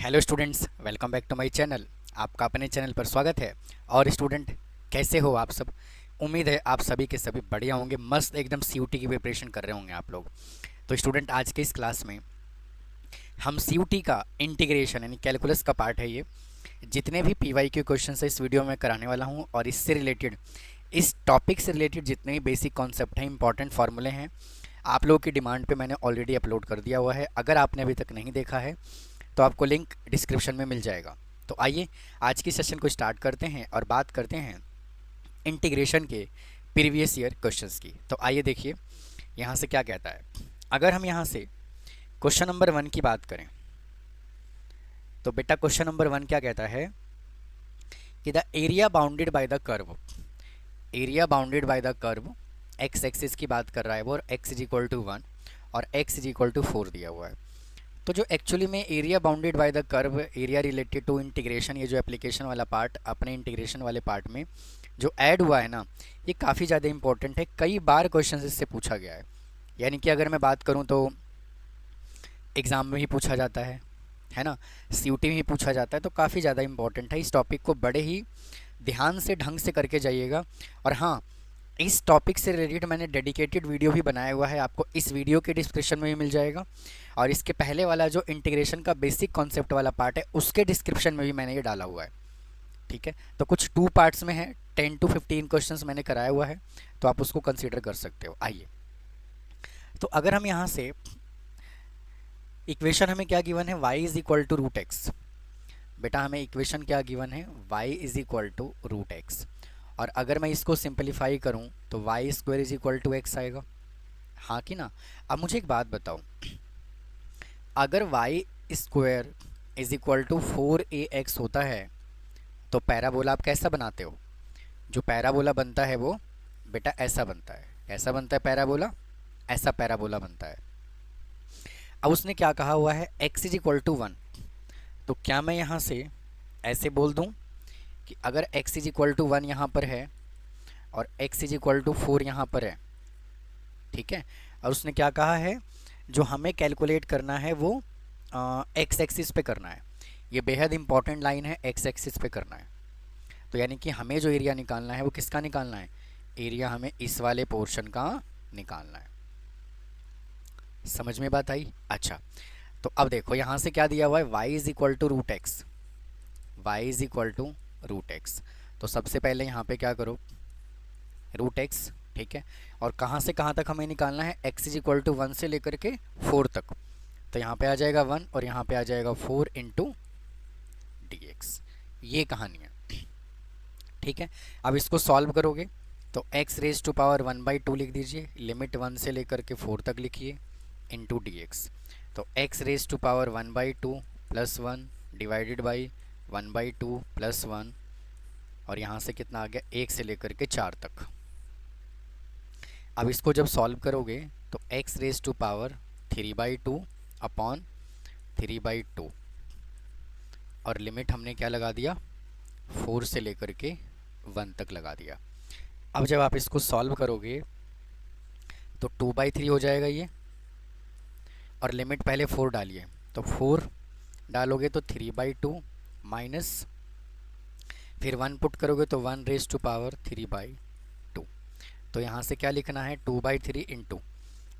Hello students, welcome back to my channel. आपका अपने channel पर स्वागत है। और स्टूडेंट, कैसे हो आप सब? उम्मीद है आप सभी के सभी बढ़िया होंगे, मस्त एकदम सीयूटी की प्रिपरेशन कर रहे होंगे आप लोग। तो स्टूडेंट, आज के इस क्लास में हम सीयूटी का इंटीग्रेशन यानी कैलकुलस का पार्ट है ये। जितने भी पीवाईक्यू क्वेश्चन है इस वीडियो में कराने वाला हूँ, और इससे रिलेटेड, इस टॉपिक से रिलेटेड जितने भी बेसिक कॉन्सेप्ट हैं, इंपॉर्टेंट फार्मूले हैं, आप लोगों की डिमांड पे मैंने ऑलरेडी अपलोड कर दिया हुआ है। अगर आपने अभी तक नहीं देखा है तो आपको लिंक डिस्क्रिप्शन में मिल जाएगा। तो आइए आज की सेशन को स्टार्ट करते हैं और बात करते हैं इंटीग्रेशन के प्रीवियस ईयर क्वेश्चंस की। तो आइए देखिए यहाँ से क्या कहता है। अगर हम यहाँ से क्वेश्चन नंबर 1 की बात करें तो बेटा क्वेश्चन नंबर 1 क्या कहता है कि the area bounded by the curve, area bounded by the curve x axis की बात कर रहा है वो, और एक्स इज इक्वल टू 1 और एक्स इज इक्वल टू 4 दिया हुआ है। तो जो एक्चुअली में area bounded by the curve, area related to integration, ये जो एप्लीकेशन वाला पार्ट अपने इंटीग्रेशन वाले पार्ट में जो ऐड हुआ है ना, ये काफ़ी ज़्यादा इंपॉर्टेंट है। कई बार क्वेश्चन इससे पूछा गया है। यानी कि अगर मैं बात करूँ तो एग्ज़ाम में ही पूछा जाता है ना, सीयूटी में ही पूछा जाता है। तो काफ़ी ज़्यादा इंपॉर्टेंट है। इस टॉपिक को बड़े ही ध्यान से ढंग से करके जाइएगा। और हाँ, इस टॉपिक से रिलेटेड मैंने डेडिकेटेड वीडियो भी बनाया हुआ है, आपको इस वीडियो के डिस्क्रिप्शन में भी मिल जाएगा। और इसके पहले वाला जो इंटीग्रेशन का बेसिक कॉन्सेप्ट वाला पार्ट है उसके डिस्क्रिप्शन में भी मैंने ये डाला हुआ है। ठीक है, तो कुछ 2 पार्ट्स में है, 10 to 15 क्वेश्चंस मैंने कराया हुआ है, तो आप उसको कंसीडर कर सकते हो। आइए, तो अगर हम यहाँ से इक्वेशन, हमें क्या गिवन है, y is equal to root x. बेटा हमें इक्वेशन क्या गिवन है, y is equal to root x. और अगर मैं इसको सिंपलीफाई करूं तो y square is equal to x आएगा, हाँ कि ना। अब मुझे एक बात बताओ, अगर y square is equal to 4ax होता है तो पैराबोला आप कैसा बनाते हो? जो पैराबोला बनता है वो बेटा ऐसा बनता है। ऐसा बनता है पैराबोला, ऐसा पैराबोला बनता है। अब उसने क्या कहा हुआ है, x इज इक्वल टू 1। तो क्या मैं यहाँ से ऐसे बोल दूँ कि अगर x इज इक्वल टू 1 यहाँ पर है और x इज इक्वल टू 4 यहाँ पर है, ठीक है। और उसने क्या कहा है, जो हमें कैलकुलेट करना है वो एक्स एक्सिस पे करना है। ये बेहद इंपॉर्टेंट लाइन है, एक्स एक्सिस पे करना है। तो यानी कि हमें जो एरिया निकालना है वो किसका निकालना है, एरिया हमें इस वाले पोर्शन का निकालना है। समझ में बात आई? अच्छा, तो अब देखो यहाँ से क्या दिया हुआ है, y is equal to root x, y is equal to root x. तो सबसे पहले यहाँ पे क्या करो, रूट एक्स, ठीक है। और कहाँ से कहाँ तक हमें निकालना है, x इज इक्वल टू 1 से लेकर के 4 तक। तो यहाँ पे आ जाएगा 1 और यहाँ पे आ जाएगा 4 इंटू डी एक्स। ये कहानी है, ठीक है। अब इसको सॉल्व करोगे तो x रेज टू पावर 1/2 लिख दीजिए, लिमिट 1 से लेकर के 4 तक लिखिए, इंटू डी एक्स। तो x raise to power 1/2 plus 1 divided by 1/2 plus 1, और यहाँ से कितना आ गया, 1 से लेकर के 4 तक। अब इसको जब सॉल्व करोगे तो x raise to power 3/2 upon 3/2, और लिमिट हमने क्या लगा दिया, 4 से लेकर के 1 तक लगा दिया। अब जब आप इसको सॉल्व करोगे तो 2/3 हो जाएगा ये, और लिमिट पहले 4 डालिए, तो 4 डालोगे तो 3/2 माइनस, फिर 1 पुट करोगे तो 1 रेज टू पावर 3/2। तो यहाँ से क्या लिखना है, 2/3 इंटू,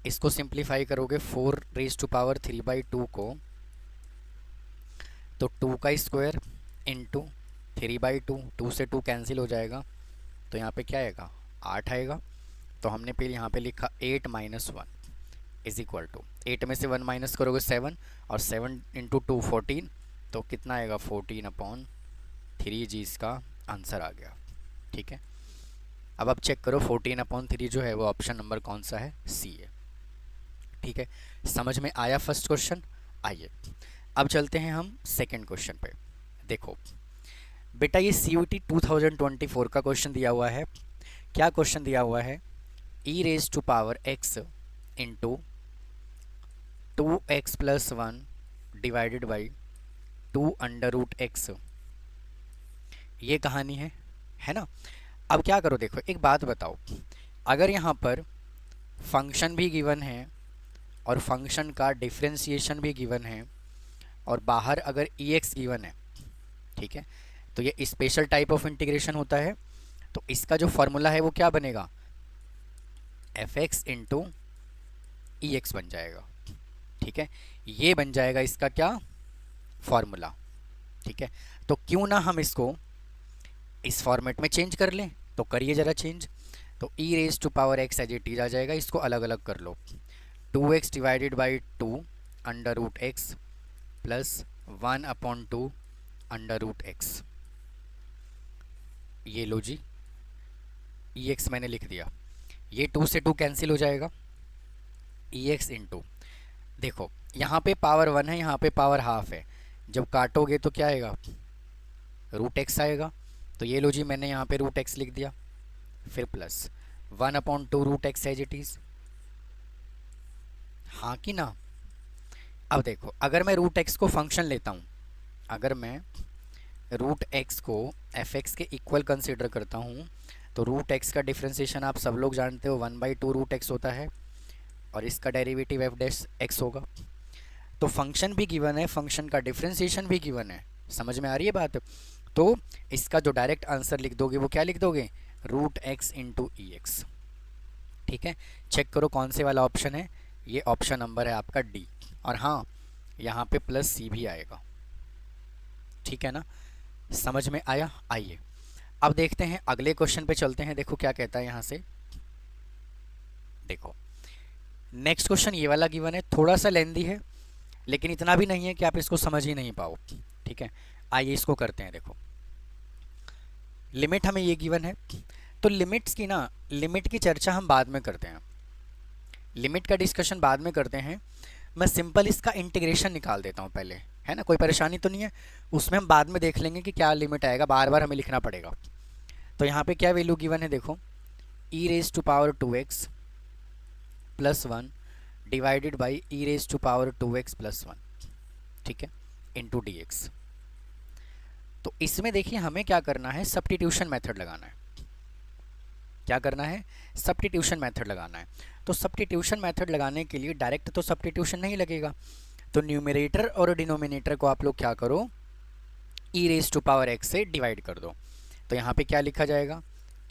इसको सिंप्लीफाई करोगे 4 रेज टू पावर 3/2 को, तो 2 का स्क्वायर इंटू 3/2, 2 से 2 कैंसिल हो जाएगा, तो यहाँ पे क्या आएगा, 8 आएगा। तो हमने फिर यहाँ पे लिखा 8 माइनस 1 इज इक्वल टू, 8 में से 1 माइनस करोगे 7, और 7 इंटू 2 14, तो कितना आएगा 14/3 जी, इसका आंसर आ गया। ठीक है, अब आप चेक करो 14/3 जो है वो ऑप्शन नंबर कौन सा है, सी है। ठीक है, समझ में आया फर्स्ट क्वेश्चन। आइए अब चलते हैं हम सेकंड क्वेश्चन पे। देखो बेटा, ये CUT 2024 का क्वेश्चन दिया हुआ है। क्या क्वेश्चन दिया हुआ है, e raise to power x into 2x plus 1 divided by 2√x, ये कहानी है ना। अब क्या करो, देखो एक बात बताओ, अगर यहाँ पर फंक्शन भी गिवन है और फंक्शन का डिफरेंशिएशन भी गिवन है, और बाहर अगर ई एक्स गिवन है, ठीक है, तो ये स्पेशल टाइप ऑफ इंटीग्रेशन होता है। तो इसका जो फॉर्मूला है वो क्या बनेगा, एफ एक्स इंटू ई एक्स बन जाएगा। ठीक है, ये बन जाएगा इसका क्या फॉर्मूला। ठीक है, तो क्यों ना हम इसको इस फॉर्मेट में चेंज कर लें, तो करिए ज़रा चेंज। तो e raise to power x as it is आ जाएगा, इसको अलग अलग कर लो। 2x divided by 2 under root x plus 1/2 under root x. ये लो जी, ई एक्स मैंने लिख दिया। ये 2 से 2 कैंसिल हो जाएगा, ई एक्स इंटू, देखो यहाँ पे पावर 1 है, यहाँ पे पावर हाफ है, जब काटोगे तो क्या आएगा, रूट एक्स आएगा। तो ये लो जी, मैंने यहाँ पे रूट एक्स लिख दिया, फिर plus 1/2 root x as it is. हाँ कि ना। अब देखो, अगर मैं रूट एक्स को फंक्शन लेता हूँ, अगर मैं रूट एक्स को एफ एक्स के इक्वल कंसिडर करता हूँ, तो रूट एक्स का डिफ्रेंसिएशन आप सब लोग जानते हो 1/2 रूट एक्स होता है, और इसका डेरिवेटिव एफ डैश एक्स होगा। तो फंक्शन भी गिवन है, फंक्शन का डिफ्रेंसिएशन भी गिवन है, समझ में आ रही है बात। तो इसका जो डायरेक्ट आंसर लिख दोगे वो क्या लिख दोगे, रूट एक्स इंटू ई एक्स। ठीक है, चेक करो कौन से वाला ऑप्शन है, ये ऑप्शन नंबर है आपका डी। और हाँ, यहाँ पे प्लस सी भी आएगा। ठीक है ना, समझ में आया। आइए अब देखते हैं, अगले क्वेश्चन पे चलते हैं। देखो क्या कहता है यहाँ से, देखो नेक्स्ट क्वेश्चन ये वाला गिवन है, थोड़ा सा लेंदी है लेकिन इतना भी नहीं है कि आप इसको समझ ही नहीं पाओ। ठीक है, आइए इसको करते हैं। देखो लिमिट हमें ये गिवन है, तो लिमिट्स की ना, लिमिट की चर्चा हम बाद में करते हैं, लिमिट का डिस्कशन बाद में करते हैं। मैं सिंपल इसका इंटीग्रेशन निकाल देता हूँ पहले, है ना, कोई परेशानी तो नहीं है। उसमें हम बाद में देख लेंगे कि क्या लिमिट आएगा, बार बार हमें लिखना पड़ेगा। तो यहाँ पे क्या वैल्यू गिवन है, देखो e raise to power 2x plus 1 divided by e raise to power 2x plus 1, ठीक है, इंटू डी एक्स। तो इसमें देखिए हमें क्या करना है, सब्स्टिट्यूशन मेथड लगाना है। क्या करना है, सब्स्टिट्यूशन मेथड लगाना है। तो सब्स्टिट्यूशन मेथड लगाने के लिए डायरेक्ट तो सब्स्टिट्यूशन नहीं लगेगा, तो न्यूमरेटर और डिनोमिनेटर को आप लोग क्या करो, e raise to power x से डिवाइड कर दो। तो यहाँ पे क्या लिखा जाएगा,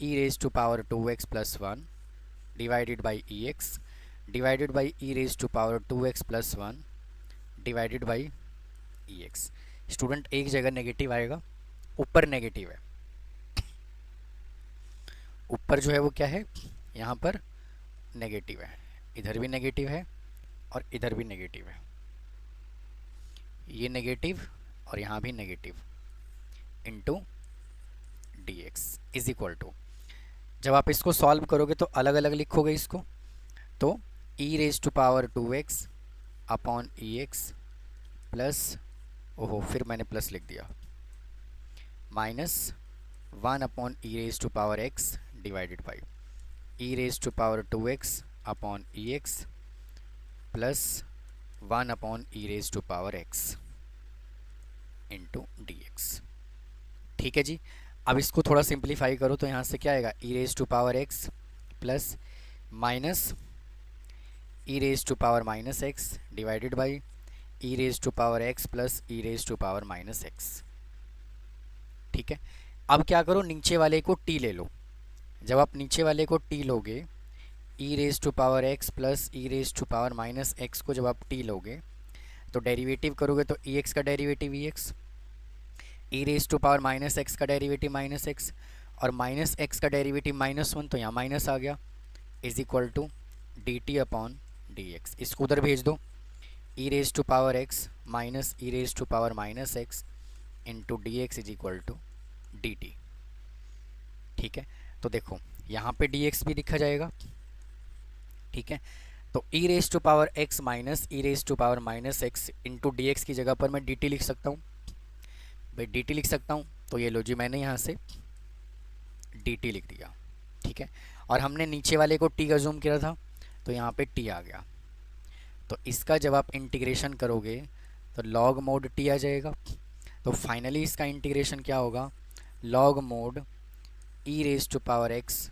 e raise to power 2x plus 1 divided by e x divided by e raise to power 2x plus 1 divided by e x. Student एक जगह नेगेटिव आएगा, ऊपर नेगेटिव है, ऊपर जो है वो क्या है, यहाँ पर नेगेटिव है, इधर भी नेगेटिव है और इधर भी नेगेटिव है, ये नेगेटिव और यहाँ भी negative, into D x is equal to, जब आप इसको सॉल्व करोगे तो अलग अलग लिखोगे इसको, तो e raise to power 2x upon e x plus, ओहो फिर मैंने प्लस लिख दिया, minus 1 e raise to power x divided by e raise to power 2x upon e x plus 1 e raise to power x into D x. ठीक है जी, अब इसको थोड़ा सिंप्लीफाई करो तो यहाँ से क्या आएगा, e raise to power x plus minus e raise to power minus x divided by e raise to power x plus e raise to power minus x. ठीक है, अब क्या करो, नीचे वाले को टी ले लो। जब आप नीचे वाले को टी लोगे, e raise to power x plus e raise to power minus x को जब आप टी लोगे तो डेरिवेटिव करोगे तो ई एक्स का derivative e x, e raise to power minus x का डेरिवेटिव माइनस एक्स, और माइनस एक्स का डेरिवेटिव -1, तो यहाँ माइनस आ गया, is equal to d T upon d x. इसको उधर भेज दो, e raise to power x minus e raise to power minus x into D x is equal to d t. ठीक है, तो देखो यहाँ पे डी एक्स भी लिखा जाएगा। ठीक है, तो e raise to power x minus e raise to power minus x into D x की जगह पर मैं डी टी लिख सकता हूँ, भाई डी टी लिख सकता हूँ। तो ये लो जी, मैंने यहाँ से डी टी लिख दिया। ठीक है, और हमने नीचे वाले को टी का जूम किया था तो यहाँ पे टी आ गया। तो इसका जब आप इंटीग्रेशन करोगे तो लॉग मोड टी आ जाएगा। तो फाइनली इसका इंटीग्रेशन क्या होगा, log mod e raise to power x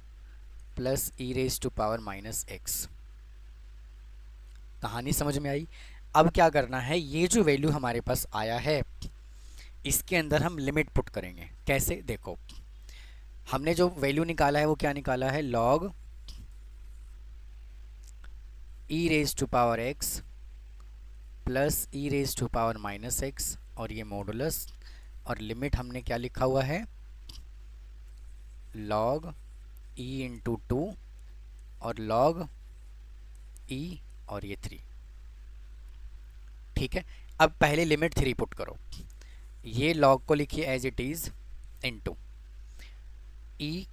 plus e raise to power minus x. कहानी समझ में आई। अब क्या करना है, ये जो वैल्यू हमारे पास आया है इसके अंदर हम लिमिट पुट करेंगे। कैसे, देखो हमने जो वैल्यू निकाला है वो क्या निकाला है, log e raise to power x plus e raise to power minus x और ये मॉडुलस, और लिमिट हमने क्या लिखा हुआ है, लॉग ई इंटू टू और लॉग ई और ये 3। ठीक है, अब पहले लिमिट 3 पुट करो, ये लॉग को लिखिए एज इट इज इनटू ई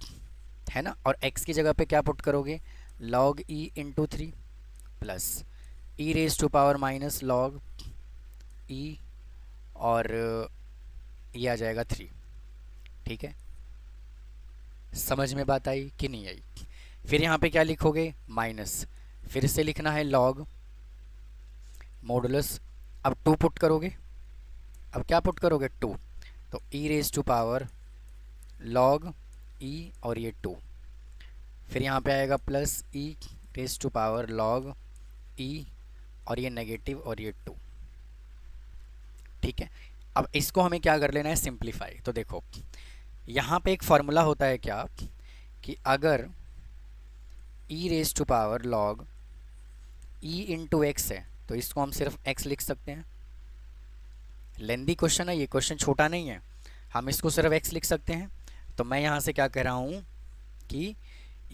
है ना, और x की जगह पे क्या पुट करोगे, log e into 3 plus e raise to power minus log e और ये आ जाएगा 3। ठीक है, समझ में बात आई कि नहीं आई। फिर यहाँ पे क्या लिखोगे, माइनस, फिर से लिखना है लॉग मॉडुलस, अब 2 पुट करोगे, अब क्या पुट करोगे 2, तो e raise to power log e और ये 2, फिर यहाँ पे आएगा plus e raise to power log e और ये नेगेटिव और ये 2। ठीक है, अब इसको हमें क्या कर लेना है, सिंप्लीफाई। तो देखो यहाँ पे एक फॉर्मूला होता है क्या, कि अगर e raise to power log e into x है तो इसको हम सिर्फ x लिख सकते हैं। लेंदी क्वेश्चन है ये, क्वेश्चन छोटा नहीं है, हम इसको सिर्फ x लिख सकते हैं। तो मैं यहाँ से क्या कह रहा हूँ कि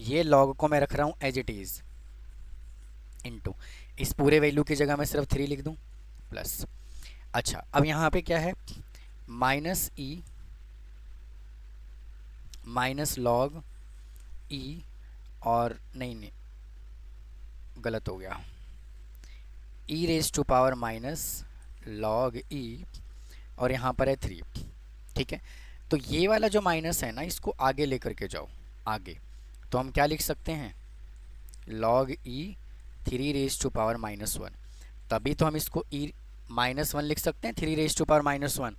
ये लॉग को मैं रख रहा हूँ एज इट इज़ इनटू इस पूरे वैल्यू की जगह मैं सिर्फ 3 लिख दूँ प्लस। अच्छा, अब यहाँ पे क्या है, minus e minus log e और नहीं गलत हो गया, e raise to power minus log e और यहाँ पर है 3। ठीक है, तो ये वाला जो माइनस है ना इसको आगे लेकर के जाओ आगे, तो हम क्या लिख सकते हैं, log e 3 raise to power minus 1, तभी तो हम इसको ई माइनस 1 लिख सकते हैं, 3 रेज टू पावर माइनस 1।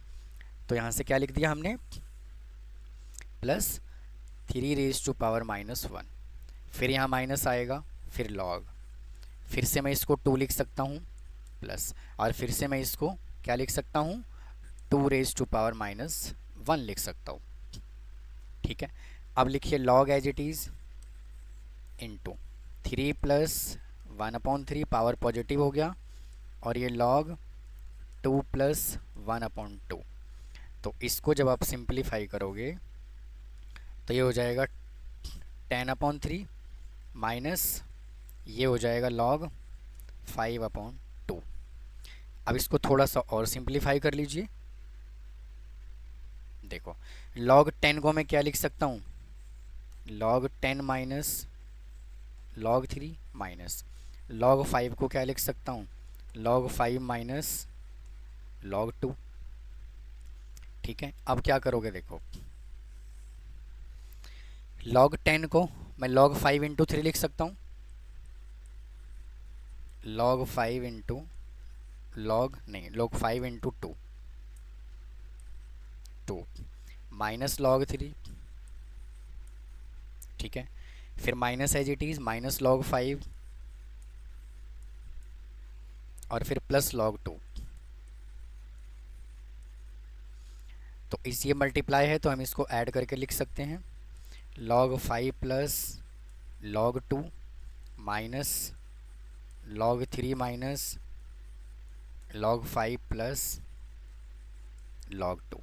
तो यहाँ से क्या लिख दिया हमने, plus 3 raise to power minus 1, फिर यहाँ माइनस आएगा, फिर लॉग, फिर से मैं इसको 2 लिख सकता हूँ प्लस, और फिर से मैं इसको क्या लिख सकता हूँ, 2 रेज टू पावर माइनस 1 लिख सकता हूँ। ठीक है, अब लिखिए log as it is into 3 plus 1/3, power positive हो गया, और ये लॉग 2 प्लस 1/2। तो इसको जब आप सिंप्लीफाई करोगे तो ये हो जाएगा 10/3 माइनस ये हो जाएगा लॉग 5/2। अब इसको थोड़ा सा और सिंप्लीफाई कर लीजिए, देखो लॉग 10 को मैं क्या लिख सकता हूँ, log 10 minus log 3 minus log 5 को क्या लिख सकता हूँ, लॉग 5 माइनस लॉग 2। ठीक है, अब क्या करोगे, देखो लॉग 10 को मैं लॉग 5 इंटू 3 लिख सकता हूँ, log 5 into log 5 into 2 minus log 3। ठीक है, फिर minus as it is minus log 5 और फिर प्लस लॉग 2। तो इस ये मल्टीप्लाई है तो हम इसको ऐड करके लिख सकते हैं, log 5 plus log 2 minus log 3 minus log 5 plus log 2।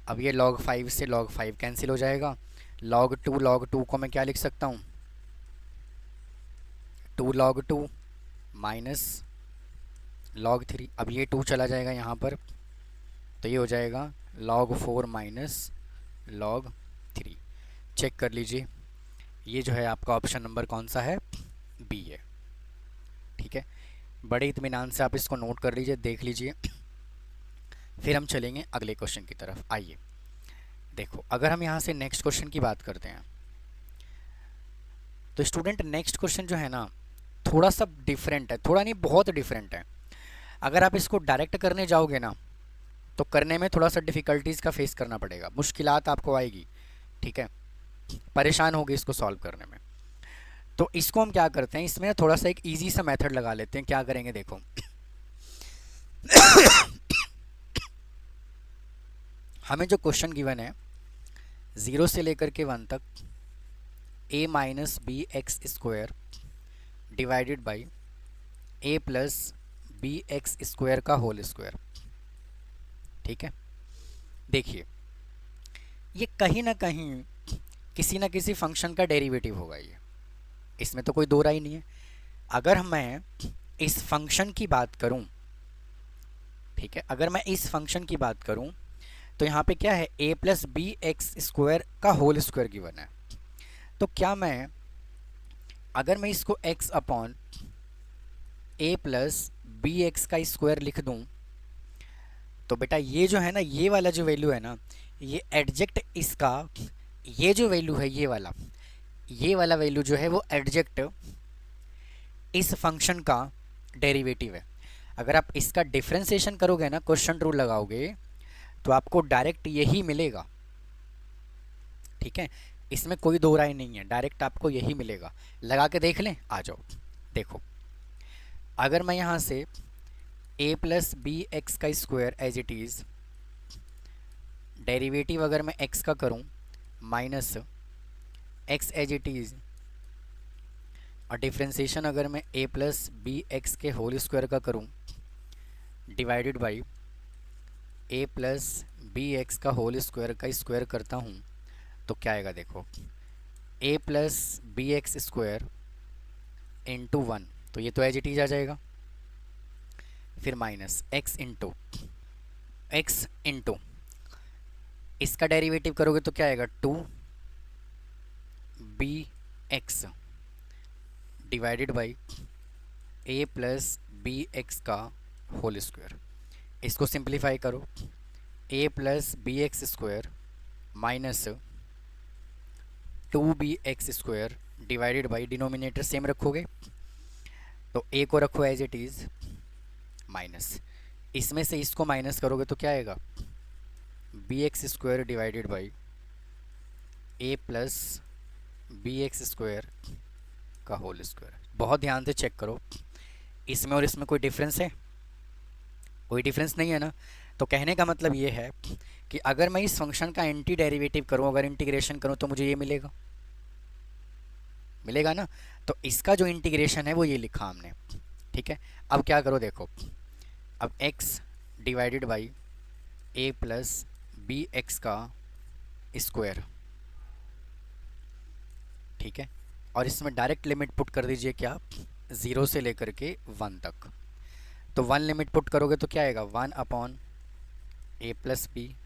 अब ये log 5 से log 5 कैंसिल हो जाएगा, log 2 को मैं क्या लिख सकता हूँ, 2 log 2 माइनस log 3। अब ये 2 चला जाएगा यहाँ पर, तो ये हो जाएगा log 4 माइनस log 3। चेक कर लीजिए, ये जो है आपका ऑप्शन नंबर कौन सा है, बी है। ठीक है, बड़े इत्मीनान से आप इसको नोट कर लीजिए, देख लीजिए। फिर हम चलेंगे अगले क्वेश्चन की तरफ। आइए देखो, अगर हम यहाँ से नेक्स्ट क्वेश्चन की बात करते हैं तो स्टूडेंट नेक्स्ट क्वेश्चन जो है ना थोड़ा सा डिफरेंट है, थोड़ा नहीं बहुत डिफरेंट है। अगर आप इसको डायरेक्ट करने जाओगे ना तो करने में थोड़ा सा डिफ़िकल्टीज़ का फेस करना पड़ेगा, मुश्किलात आपको आएगी। ठीक है, परेशान होगी इसको सॉल्व करने में। तो इसको हम क्या करते हैं, इसमें थोड़ा सा एक इजी सा मेथड लगा लेते हैं। क्या करेंगे, देखो हमें जो क्वेश्चन गिवन है 0 से लेकर के 1 तक a minus b x square divided by a plus b x square का होल स्क्वायर। ठीक है, देखिए ये कहीं ना कहीं किसी ना किसी फंक्शन का डेरिवेटिव होगा, ये इसमें तो कोई दो राय नहीं है। अगर मैं इस फंक्शन की बात करूं, ठीक है, अगर मैं इस फंक्शन की बात करूं तो यहाँ पे क्या है, a plus b x square का होल स्क्वायर गिवन है। तो क्या मैं, अगर मैं इसको x upon a plus b x का स्क्वायर लिख दूं तो बेटा ये जो है ना, ये वाला जो वैल्यू है ना, ये एडजेक्ट इसका, ये जो वैल्यू है ये वाला वैल्यू जो है वो एडजेक्ट इस फंक्शन का डेरिवेटिव है। अगर आप इसका डिफरेंशिएशन करोगे ना, क्वेश्चन रूल लगाओगे, तो आपको डायरेक्ट यही मिलेगा। ठीक है, इसमें कोई दो राय नहीं है, डायरेक्ट आपको यही मिलेगा। लगा के देख लें, आ जाओ देखो। अगर मैं यहाँ से a प्लस बी एक्स का square as it is, derivative अगर मैं x का करूँ minus x as it is, और डिफ्रेंसिएशन अगर मैं a प्लस बी एक्स के होल स्क्वायर का करूँ divided by a plus b x का होल स्क्वायर का स्क्वायर करता हूँ, तो क्या आएगा देखो, a plus b x square into 1, तो ये तो एज इट इज आ जाएगा। फिर माइनस x इंटू इसका डेरिवेटिव करोगे तो क्या आएगा, 2bx divided by a plus b x का होल स्क्वायर। इसको सिंप्लीफाई करो, a plus b x square minus 2bx square divided by, denominator same रखोगे तो a को रखो एज इट इज़, माइनस इसमें से इसको माइनस करोगे तो क्या आएगा, b x square divided by a plus b x square का होल स्क्वायर। बहुत ध्यान से चेक करो, इसमें और इसमें कोई डिफरेंस है, कोई डिफरेंस नहीं है ना। तो कहने का मतलब ये है कि अगर मैं इस फंक्शन का एंटी डेरिवेटिव करूं, अगर इंटीग्रेशन करूं, तो मुझे ये मिलेगा, मिलेगा ना। तो इसका जो इंटीग्रेशन है वो ये लिखा हमने। ठीक है, अब क्या करो देखो, अब x divided by a plus b x का स्क्वायर, ठीक है, और इसमें डायरेक्ट लिमिट पुट कर दीजिए, क्या, 0 से लेकर के 1 तक। तो 1 लिमिट पुट करोगे तो क्या आएगा, 1 upon a plus b,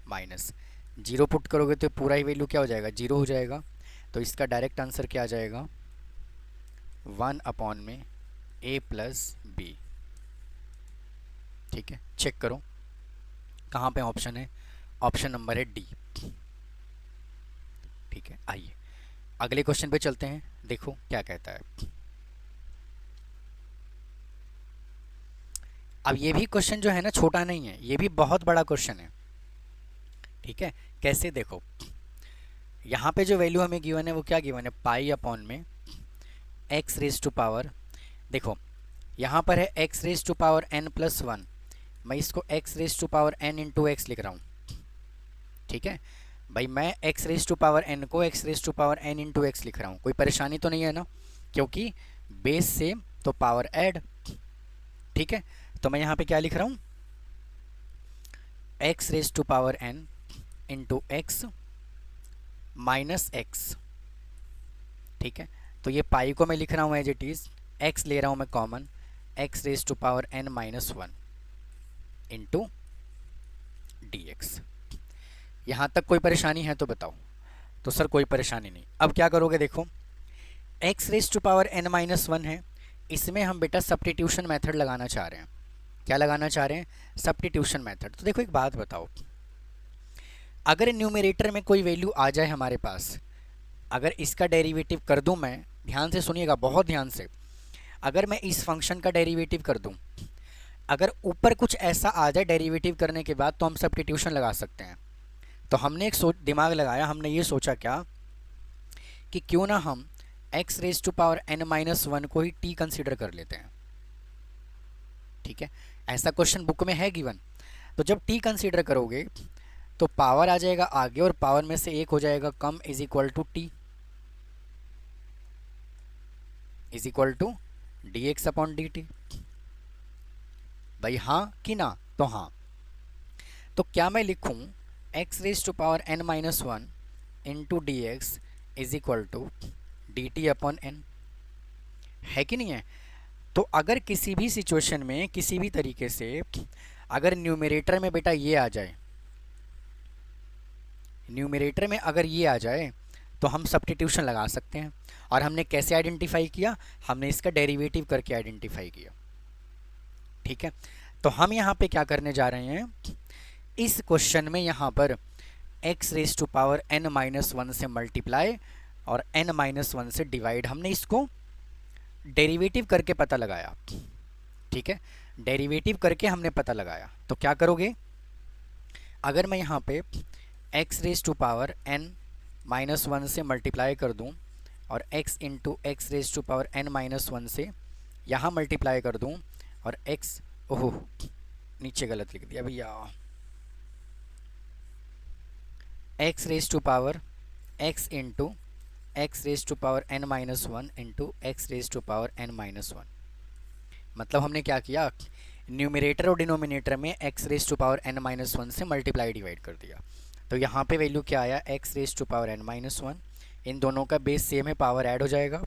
minus 0 put करोगे तो पूरा ही वैल्यू क्या हो जाएगा, 0 हो जाएगा। तो इसका डायरेक्ट आंसर क्या आ जाएगा, 1 अपॉन में a प्लस बी। ठीक है, चेक करो कहाँ पे ऑप्शन है, ऑप्शन नंबर है डी। ठीक है, आइए अगले क्वेश्चन पे चलते हैं, देखो क्या कहता है। अब ये भी क्वेश्चन जो है ना छोटा नहीं है, ये भी बहुत बड़ा क्वेश्चन है। ठीक है, कैसे, देखो यहाँ पे जो वैल्यू हमें गिवन है वो क्या गिवन है, पाई अपॉन में x रेज टू पावर, देखो यहाँ पर है x raise to power n plus 1, मैं इसको x raise to power n into x लिख रहा हूँ। ठीक है भाई, मैं x raise to power n को x raise to power n into x लिख रहा हूँ, कोई परेशानी तो नहीं है ना, क्योंकि बेस सेम तो पावर ऐड। ठीक है, तो मैं यहाँ पे क्या लिख रहा हूँ, x raise to power n into x minus x. ठीक है, तो ये पाई को मैं लिख रहा हूँ एज इट इज़, x ले रहा हूँ मैं common, x raise to power n minus 1 into D x. यहाँ तक कोई परेशानी है तो बताओ। तो सर कोई परेशानी नहीं। अब क्या करोगे, देखो x raise to power n minus 1 है, इसमें हम बेटा सब्स्टिट्यूशन मेथड लगाना चाह रहे हैं। क्या लगाना चाह रहे हैं, सब्स्टिट्यूशन मेथड। तो देखो एक बात बताओ, अगर न्यूमरेटर में कोई वैल्यू आ जाए हमारे पास, अगर इसका डेरिवेटिव कर दूं मैं, ध्यान से सुनिएगा बहुत ध्यान से, अगर मैं इस फंक्शन का डेरिवेटिव कर दूं, अगर ऊपर कुछ ऐसा आ जाए डेरिवेटिव करने के बाद, तो हम सब्स्टिट्यूशन लगा सकते हैं। तो हमने एक दिमाग लगाया, हमने ये सोचा क्या कि क्यों ना हम x raise to power n minus 1 को ही t कंसिडर कर लेते हैं। ठीक है, ऐसा क्वेश्चन बुक में है गिवन। तो जब टी कंसीडर करोगे तो पावर आ जाएगा आगे और पावर में से एक हो जाएगा कम, is equal to t, is equal to d x upon d t. भाई हाँ कि ना? तो हाँ। तो क्या मैं लिखूं x raise to power n minus one into D x is equal to d T upon n, है कि नहीं है? तो अगर किसी भी सिचुएशन में किसी भी तरीके से अगर न्यूमरेटर में बेटा ये आ जाए, न्यूमरेटर में अगर ये आ जाए तो हम सब्स्टिट्यूशन लगा सकते हैं। और हमने कैसे आइडेंटिफाई किया? हमने इसका डेरिवेटिव करके आइडेंटिफाई किया। ठीक है, तो हम यहाँ पे क्या करने जा रहे हैं, इस क्वेश्चन में यहाँ पर x raise to power n minus one से मल्टीप्लाई और n माइनस वन से डिवाइड, हमने इसको डेरिवेटिव करके पता लगाया। ठीक है, डेरिवेटिव करके हमने पता लगाया। तो क्या करोगे, अगर मैं यहाँ पे x raise to power n minus one से मल्टीप्लाई कर दूँ और x into x raise to power n minus one से यहाँ मल्टीप्लाई कर दूँ और x, ओहो नीचे गलत लिख दिया भैया, x raise to power x into x raise to power n minus one into x raise to power n minus one. मतलब हमने क्या किया, न्यूमरेटर और डिनोमिनेटर में x raise to power n minus one से मल्टीप्लाई डिवाइड कर दिया। तो यहाँ पे वैल्यू क्या आया, x raise to power n minus one, इन दोनों का बेस सेम है, पावर ऐड हो जाएगा।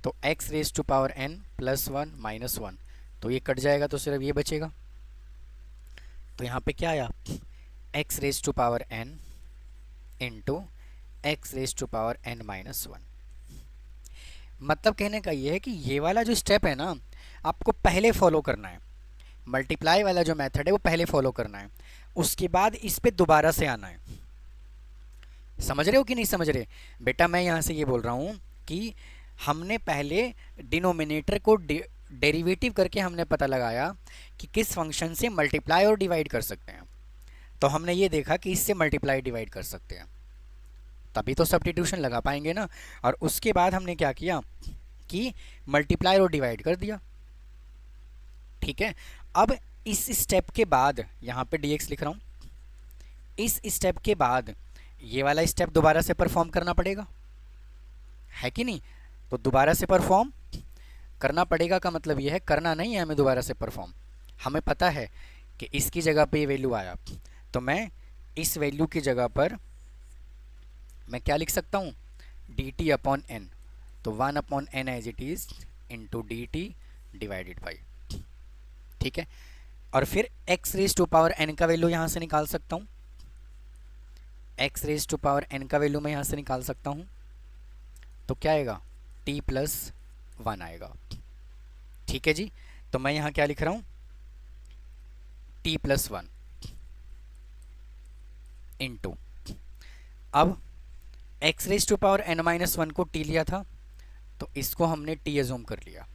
तो x raise to power n plus one minus one, तो ये कट जाएगा तो सिर्फ ये बचेगा। तो यहाँ पे क्या आया, x raise to power n into x raise to power n minus one. मतलब कहने का ये है कि ये वाला जो स्टेप है ना, आपको पहले फॉलो करना है। मल्टीप्लाई वाला जो मेथड है वो पहले फॉलो करना है, उसके बाद इस पे दोबारा से आना है। समझ रहे हो कि नहीं समझ रहे? बेटा मैं यहाँ से ये बोल रहा हूँ कि हमने पहले डिनोमिनेटर को डेरिवेटिव करके हमने पता लगाया कि किस फंक्शन से मल्टीप्लाई और डिवाइड कर सकते हैं। तो हमने ये देखा कि इससे मल्टीप्लाई डिवाइड कर सकते हैं, तभी तो सब्स्टिट्यूशन लगा पाएंगे ना। और उसके बाद हमने क्या किया कि मल्टीप्लाई और डिवाइड कर दिया। ठीक है, अब इस स्टेप के बाद यहाँ पे dx लिख रहा हूँ, इस स्टेप के बाद ये वाला स्टेप दोबारा से परफॉर्म करना पड़ेगा, है कि नहीं? तो दोबारा से परफॉर्म करना पड़ेगा का मतलब ये है, करना नहीं है हमें दोबारा से परफॉर्म। हमें पता है कि इसकी जगह पे ये वैल्यू आया, तो मैं इस वैल्यू की जगह पर मैं क्या लिख सकता हूँ, डी टी अपॉन एन। तो one upon n as it is into D t divided by. ठीक है, और फिर x raise to power n का वैल्यू यहाँ से निकाल सकता हूँ, x raise to power n का वैल्यू मैं यहाँ से निकाल सकता हूँ। तो क्या आएगा, t प्लस वन आएगा। ठीक है जी, तो मैं यहाँ क्या लिख रहा हूँ, t प्लस वन इंटू, अब x raise to power n minus one को t लिया था तो इसको हमने t एज्यूम कर लिया।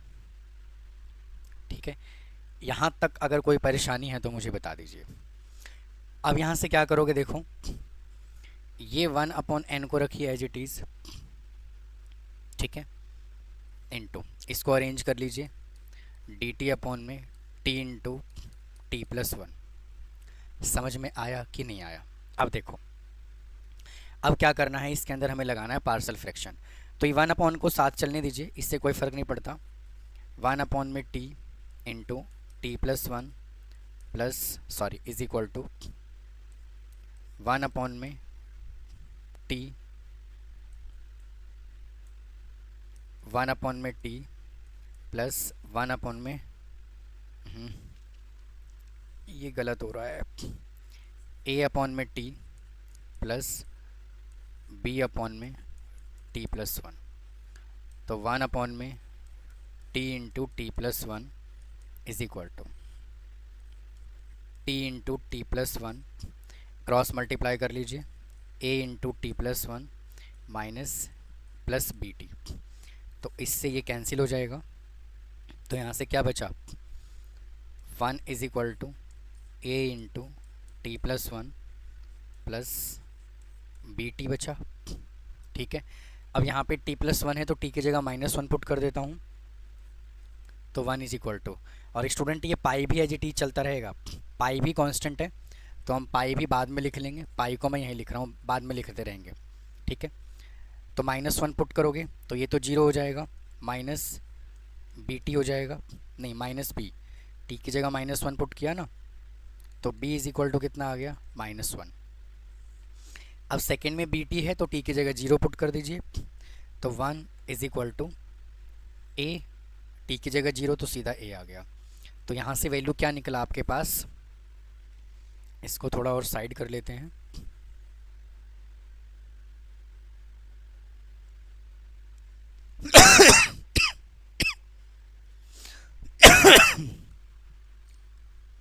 ठीक है, यहाँ तक अगर कोई परेशानी है तो मुझे बता दीजिए। अब यहाँ से क्या करोगे, देखो ये वन अपॉन एन को रखिए एज इट इज़। ठीक है, इंटू इसको अरेंज कर लीजिए, डी टी अपॉन में T into T plus one. समझ में आया कि नहीं आया? अब देखो, अब क्या करना है, इसके अंदर हमें लगाना है पार्शियल फ्रैक्शन। तो ये वन अपॉन को साथ चलने दीजिए, इससे कोई फ़र्क नहीं पड़ता। वन अपॉन में T into T plus one plus sorry is equal to one upon में टी, वन अपॉन में टी प्लस वन अपॉन में, ये गलत हो रहा है, ए अपॉन में टी प्लस बी अपॉन में टी प्लस वन। तो वन अपॉन में T into T plus one is equal to T into T plus one, cross multiply कर लीजिए, A into T plus one minus plus B T. तो इससे ये cancel हो जाएगा। तो यहाँ से क्या बचा, one is equal to A into T plus one plus B T बचा। ठीक है, अब यहाँ पे t प्लस वन है तो t की जगह माइनस वन पुट कर देता हूँ। तो वन इज इक्वल टू और स्टूडेंट ये पाई भी एज इट इज चलता रहेगा, पाई भी कांस्टेंट है, तो हम पाई भी बाद में लिख लेंगे, पाई को मैं यहीं लिख रहा हूँ, बाद में लिखते रहेंगे, ठीक है। तो -1 पुट करोगे तो ये तो जीरो हो जाएगा, माइनस बी टी हो जाएगा, नहीं माइनस बी, टी की जगह -1 पुट किया ना, तो b इज इक्वल टू कितना आ गया, -1। अब सेकेंड में बी टी है तो t की जगह 0 पुट कर दीजिए, तो 1 is equal to A, T की जगह 0 तो सीधा a आ गया। तो यहाँ से वैल्यू क्या निकला आपके पास, इसको थोड़ा और साइड कर लेते हैं।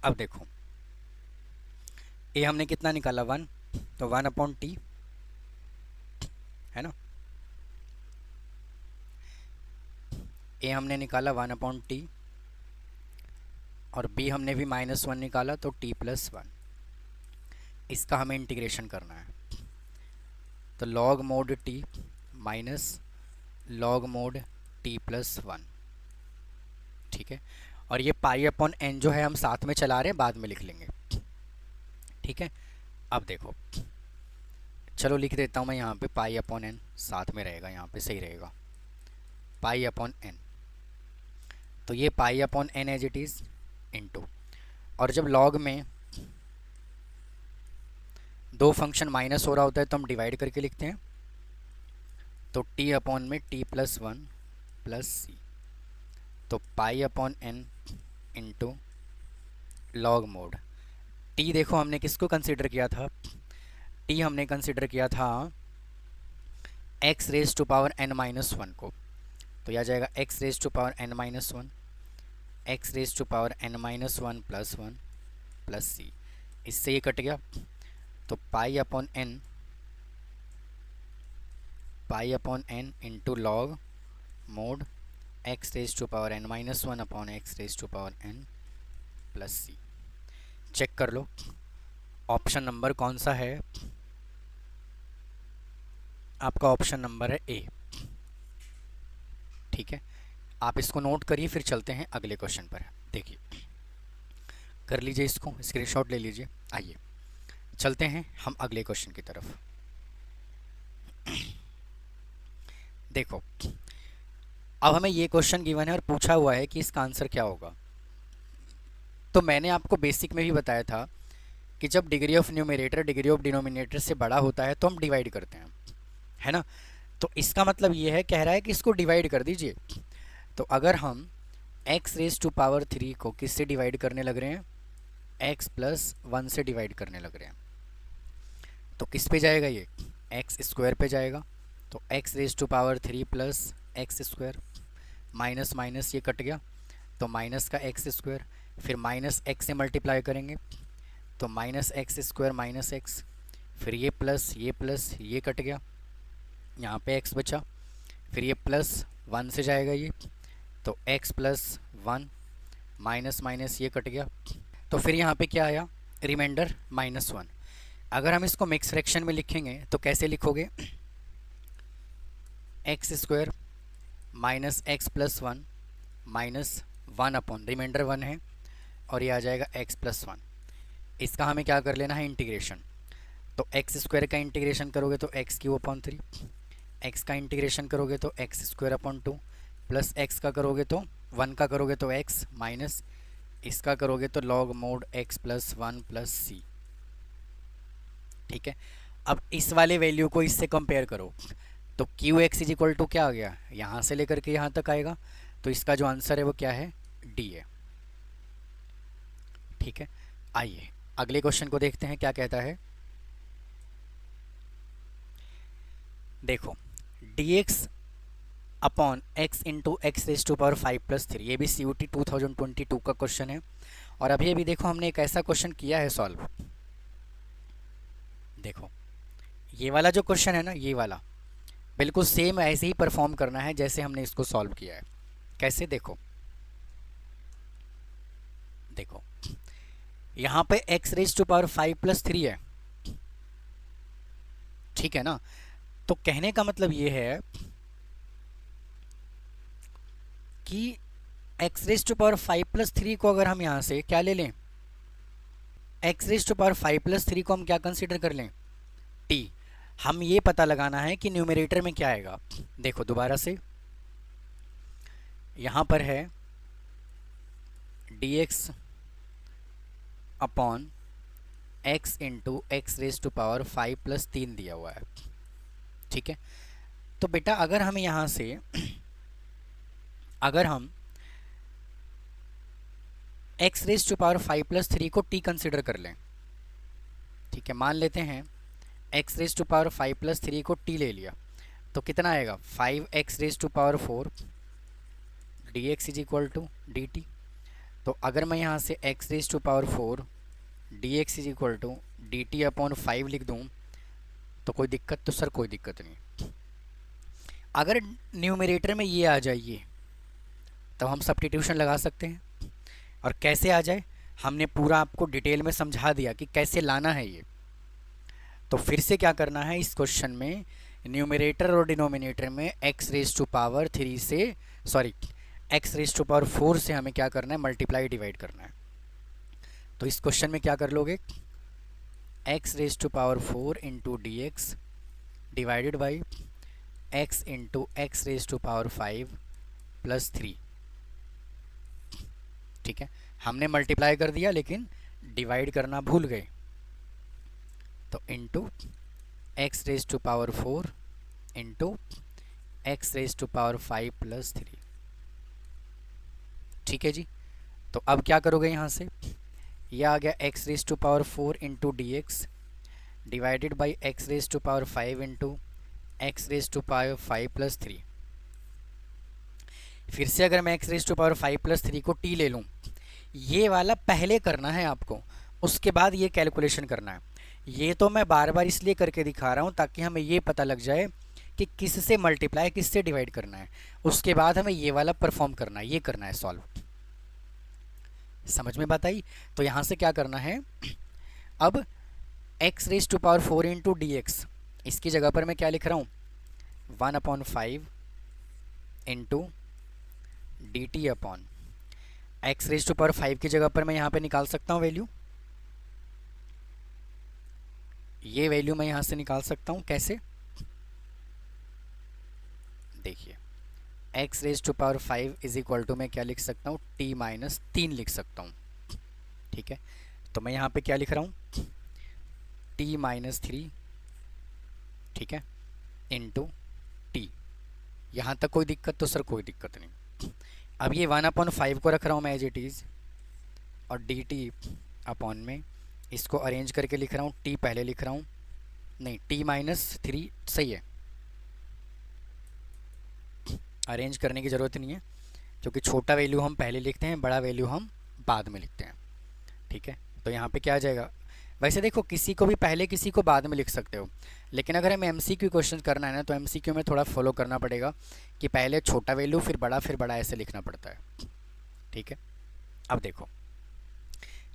अब देखो ए हमने कितना निकाला 1, तो 1/t है ना, ए हमने निकाला 1/t और बी हमने भी -1 निकाला तो t+1। इसका हमें इंटीग्रेशन करना है, तो log mod t minus log mod t+1, ठीक है। और ये π/n जो है हम साथ में चला रहे हैं, बाद में लिख लेंगे, ठीक है। अब देखो चलो लिख देता हूँ मैं यहाँ पे π/n, साथ में रहेगा, यहाँ पे सही रहेगा, π/n। तो ये π/n as it is into, और जब लॉग में दो फंक्शन माइनस हो रहा होता है तो हम डिवाइड करके लिखते हैं, तो t/n में t+1 प्लस c, तो π/n into log mod t। देखो हमने किसको कंसीडर किया था, t हमने कंसीडर किया था x⁻n - 1 को, तो यह आ जाएगा x⁻n - 1, x⁻n - 1 plus 1 plus c, इससे ये कट गया, तो π/n into log mod x⁻n - 1 upon x⁻n plus c। Check कर लो ऑप्शन नंबर कौन सा है, आपका ऑप्शन नंबर है ए, ठीक है। आप इसको नोट करिए, फिर चलते हैं अगले क्वेश्चन पर। देखिए कर लीजिए, इसको स्क्रीनशॉट ले लीजिए। आइए चलते हैं हम अगले क्वेश्चन की तरफ। देखो अब हमें ये क्वेश्चन गिवन है और पूछा हुआ है कि इसका आंसर क्या होगा। तो मैंने आपको बेसिक में भी बताया था कि जब degree of numerator degree of denominator से बड़ा होता है तो हम डिवाइड करते हैं, है ना। तो इसका मतलब ये है, कह रहा है कि इसको डिवाइड कर दीजिए। तो अगर हम x⁻³ को किससे डिवाइड करने लग रहे हैं, x+1 से डिवाइड करने लग रहे हैं, तो किस पे जाएगा ये, x² पे जाएगा। तो x⁻³ plus x², minus minus ये कट गया, तो माइनस का x², फिर माइनस x से मल्टीप्लाई करेंगे तो -x² माइनस x, फिर ये प्लस ये कट गया, यहाँ पे x बचा, फिर ये +1 से जाएगा ये, तो x+1 माइनस माइनस ये कट गया, तो फिर यहाँ पे क्या आया, रिमाइंडर -1। अगर हम इसको मिक्स फ्रैक्शन में लिखेंगे तो कैसे लिखोगे, x² minus x+1 minus 1 upon reminder 1 है, और ये आ जाएगा x+1। इसका हमें क्या कर लेना है, इंटीग्रेशन। तो x² का इंटीग्रेशन करोगे तो x³ 3, x का इंटीग्रेशन करोगे तो x² 2, प्लस x का करोगे तो 1 का करोगे तो x, माइनस इसका करोगे तो log mod x+1 plus c, ठीक है। अब इस वाले वैल्यू को इससे कंपेयर करो, तो qx इज इक्वल टू क्या आ गया, यहाँ से लेकर के यहाँ तक आएगा, तो इसका जो आंसर है वो क्या है, डी है, ठीक है। आइए अगले क्वेश्चन को देखते हैं क्या कहता है। देखो dx upon x into x⁻⁵+3, ये भी CUT 2022 का क्वेश्चन है। और अभी अभी देखो हमने एक ऐसा क्वेश्चन किया है सॉल्व, देखो ये वाला जो क्वेश्चन है ना, ये वाला बिल्कुल सेम ऐसे ही परफॉर्म करना है जैसे हमने इसको सॉल्व किया है। कैसे, देखो देखो यहाँ पे x⁻⁵+3 है, ठीक है ना। तो कहने का मतलब ये है कि एक्स रेज टू पावर 5+3 को अगर हम यहाँ से क्या ले लें, एक्स रेज टू पावर 5+3 को हम क्या कंसिडर कर लें, टी। हम ये पता लगाना है कि न्यूमरेटर में क्या आएगा। देखो दोबारा से, यहाँ पर है dx upon x into x raise to power 5+3 दिया हुआ है, ठीक है। तो बेटा अगर हम यहाँ से अगर हम x रेज टू पावर 5+3 को t कंसिडर कर लें, ठीक है, मान लेते हैं x रेज टू पावर 5+3 को t ले लिया, तो कितना आएगा 5x raise to power 4 dx is equal to dt। तो अगर मैं यहाँ से x raise to power 4 dx is equal to dt upon 5 लिख दूँ तो कोई दिक्कत, तो सर कोई दिक्कत नहीं। अगर न्यूमरेटर में ये आ जाइए तो हम सब्स्टिट्यूशन लगा सकते हैं, और कैसे आ जाए हमने पूरा आपको डिटेल में समझा दिया कि कैसे लाना है ये। तो फिर से क्या करना है इस क्वेश्चन में, न्यूमरेटर और डिनोमिनेटर में x रेज टू पावर 3 से x रेज टू पावर 4 से हमें क्या करना है, मल्टीप्लाई डिवाइड करना है। तो इस क्वेश्चन में क्या कर लोगे, x raise to power 4 into D X divided by x into x raise to power 5+3, ठीक है। हमने मल्टीप्लाई कर दिया लेकिन डिवाइड करना भूल गए, तो into x raise to power 4 into x raise to power 5+3, ठीक है जी। तो अब क्या करोगे यहाँ से, यह आ गया X raise to power 4 into D X divided by X raise to power 5 into x raise to power 5+3। फिर से अगर मैं एक्स रेज टू पावर 5+3 को टी ले लूँ, ये वाला पहले करना है आपको, उसके बाद ये कैलकुलेशन करना है। ये तो मैं बार बार इसलिए करके दिखा रहा हूँ ताकि हमें ये पता लग जाए कि किससे मल्टीप्लाई किससे डिवाइड करना है, उसके बाद हमें ये वाला परफॉर्म करना है, ये करना है सॉल्व। समझ में बात आई। तो यहाँ से क्या करना है, अब X raise to power 4 into D X, इसकी जगह पर मैं क्या लिख रहा हूँ, 1/5 into D T upon X raise to power 5 की जगह पर मैं यहाँ पे निकाल सकता हूँ वैल्यू, ये वैल्यू मैं यहाँ से निकाल सकता हूँ। कैसे, देखिए X raise to power 5 is equal to मैं क्या लिख सकता हूँ, t-3 लिख सकता हूँ, ठीक है। तो मैं यहाँ पे क्या लिख रहा हूँ, t-3, ठीक है, इंटू टी। यहाँ तक कोई दिक्कत, तो सर कोई दिक्कत नहीं। अब ये 1/5 को रख रहा हूँ मैं एज इट इज़, और डी टी अपॉन में इसको अरेंज करके लिख रहा हूँ, टी पहले लिख रहा हूँ, नहीं t-3 सही है, अरेंज करने की ज़रूरत नहीं है क्योंकि छोटा वैल्यू हम पहले लिखते हैं, बड़ा वैल्यू हम बाद में लिखते हैं, ठीक है। तो यहाँ पे क्या आ जाएगा, वैसे देखो किसी को भी पहले किसी को बाद में लिख सकते हो, लेकिन अगर हमें एमसीक्यू क्वेश्चन करना है ना तो एमसीक्यू में थोड़ा फॉलो करना पड़ेगा कि पहले छोटा वैल्यू फिर बड़ा ऐसे लिखना पड़ता है, ठीक है। अब देखो,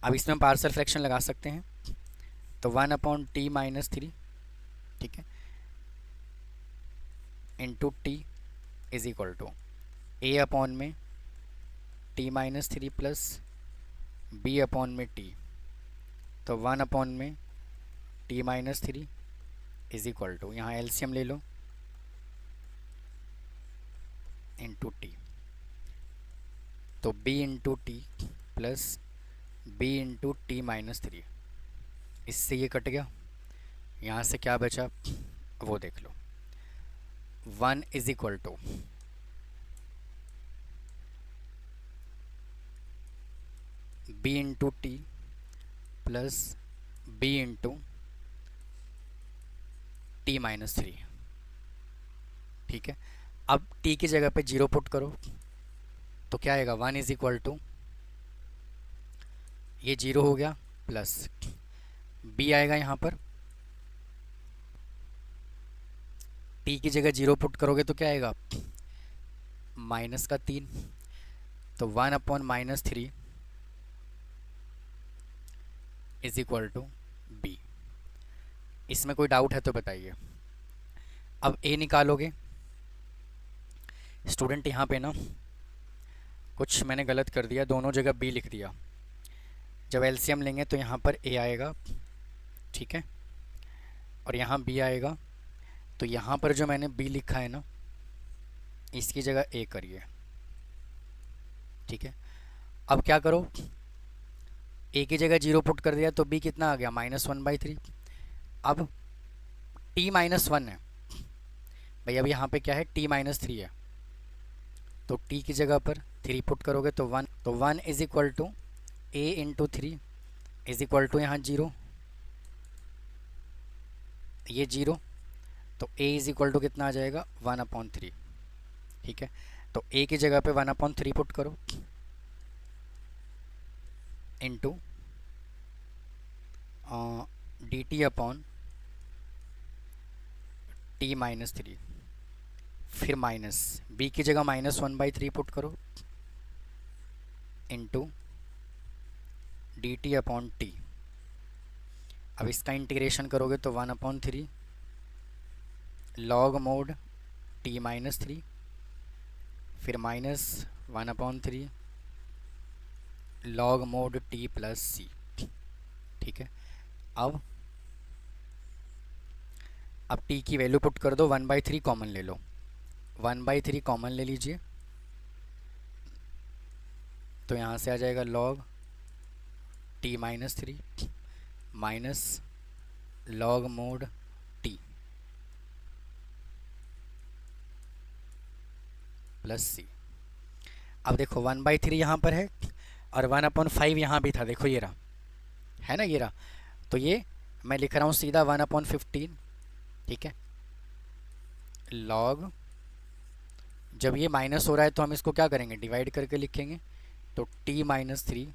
अब इसमें हम पार्शियल फ्रैक्शन लगा सकते हैं, तो 1/t-3, ठीक है, into T is equal to A upon में t-3 प्लस बी अपॉन में टी, तो 1 में t-3 इज इक्वल टू, यहाँ एलसीएम ले लो, इंटू टी, तो b into T plus b into t-3, इससे ये कट गया, यहाँ से क्या बचा वो देख लो, 1 is equal to b into T plus b into t-3, ठीक है। अब t की जगह पे 0 पुट करो तो क्या आएगा, 1 इज इक्वल टू, ये 0 हो गया, प्लस b आएगा यहाँ पर, t की जगह 0 पुट करोगे तो क्या आएगा, -3, तो 1/-3 इज इक्वल टू बी। इसमें कोई डाउट है तो बताइए। अब a निकालोगे, स्टूडेंट यहाँ पे ना कुछ मैंने गलत कर दिया, दोनों जगह बी लिख दिया। जब एलसीएम लेंगे तो यहाँ पर ए आएगा, ठीक है, और यहाँ बी आएगा। तो यहाँ पर जो मैंने बी लिखा है ना, इसकी जगह ए करिए, ठीक है। अब क्या करो, ए की जगह 0 पुट कर दिया तो बी कितना आ गया, -1/3। अब t-1 है भाई, अब यहाँ पे क्या है, t-3 है, तो t की जगह पर 3 पुट करोगे तो 1, तो 1 is equal to a into 3 is equal to यहाँ 0, ये 0, तो a इज इक्वल टू कितना आ जाएगा, 1/3, ठीक है। तो a की जगह पे 1/3 पुट करो इंटू dt अपॉन t-3, फिर माइनस b की जगह -1/3 पुट करो इंटू dt अपॉन t। अब इसका इंटीग्रेशन करोगे तो 1/3 लॉग मोड t-3, फिर -1/3 log mod t plus c, ठीक है। अब t की वैल्यू पुट कर दो, 1/3 कॉमन ले लो, 1/3 कॉमन ले लीजिए, तो यहाँ से आ जाएगा log t-3 minus log mod t plus c. अब देखो 1/3 यहाँ पर है और 1/5 यहाँ भी था, देखो ये रहा, है ना, ये रहा। तो ये मैं लिख रहा हूँ सीधा 1/15, ठीक है। लॉग, जब ये माइनस हो रहा है तो हम इसको क्या करेंगे, डिवाइड करके लिखेंगे, तो t-3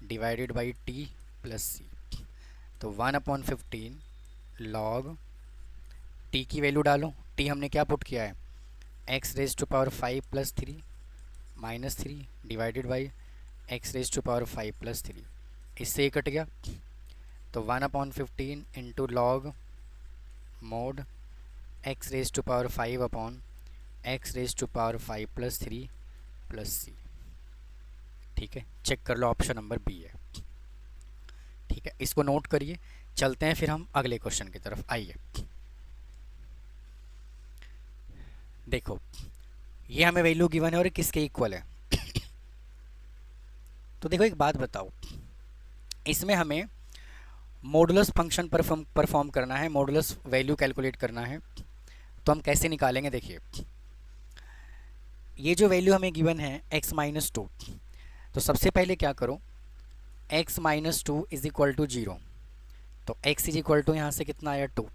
divided by t plus c, तो 1/15 लॉग t की वैल्यू डालो, t हमने क्या पुट किया है, x⁵ plus 3 minus 3 divided by x⁵ plus 3, इससे ये कट गया, तो 1/15 into log mod x⁵ upon x⁵ plus 3 plus c, ठीक है। चेक कर लो, ऑप्शन नंबर बी है, ठीक है। इसको नोट करिए, चलते हैं फिर हम अगले क्वेश्चन की तरफ। आइए देखो, ये हमें वैल्यू गिवन है और किसके इक्वल है। तो देखो एक बात बताओ, इसमें हमें मॉडुलस फंक्शन परफॉर्म करना है, मॉडुलस वैल्यू कैलकुलेट करना है, तो हम कैसे निकालेंगे। देखिए ये जो वैल्यू हमें गिवन है x-2, तो सबसे पहले क्या करो, x-2 इज इक्वल टू 0, तो x इज इक्वल टू यहाँ से कितना आया 2।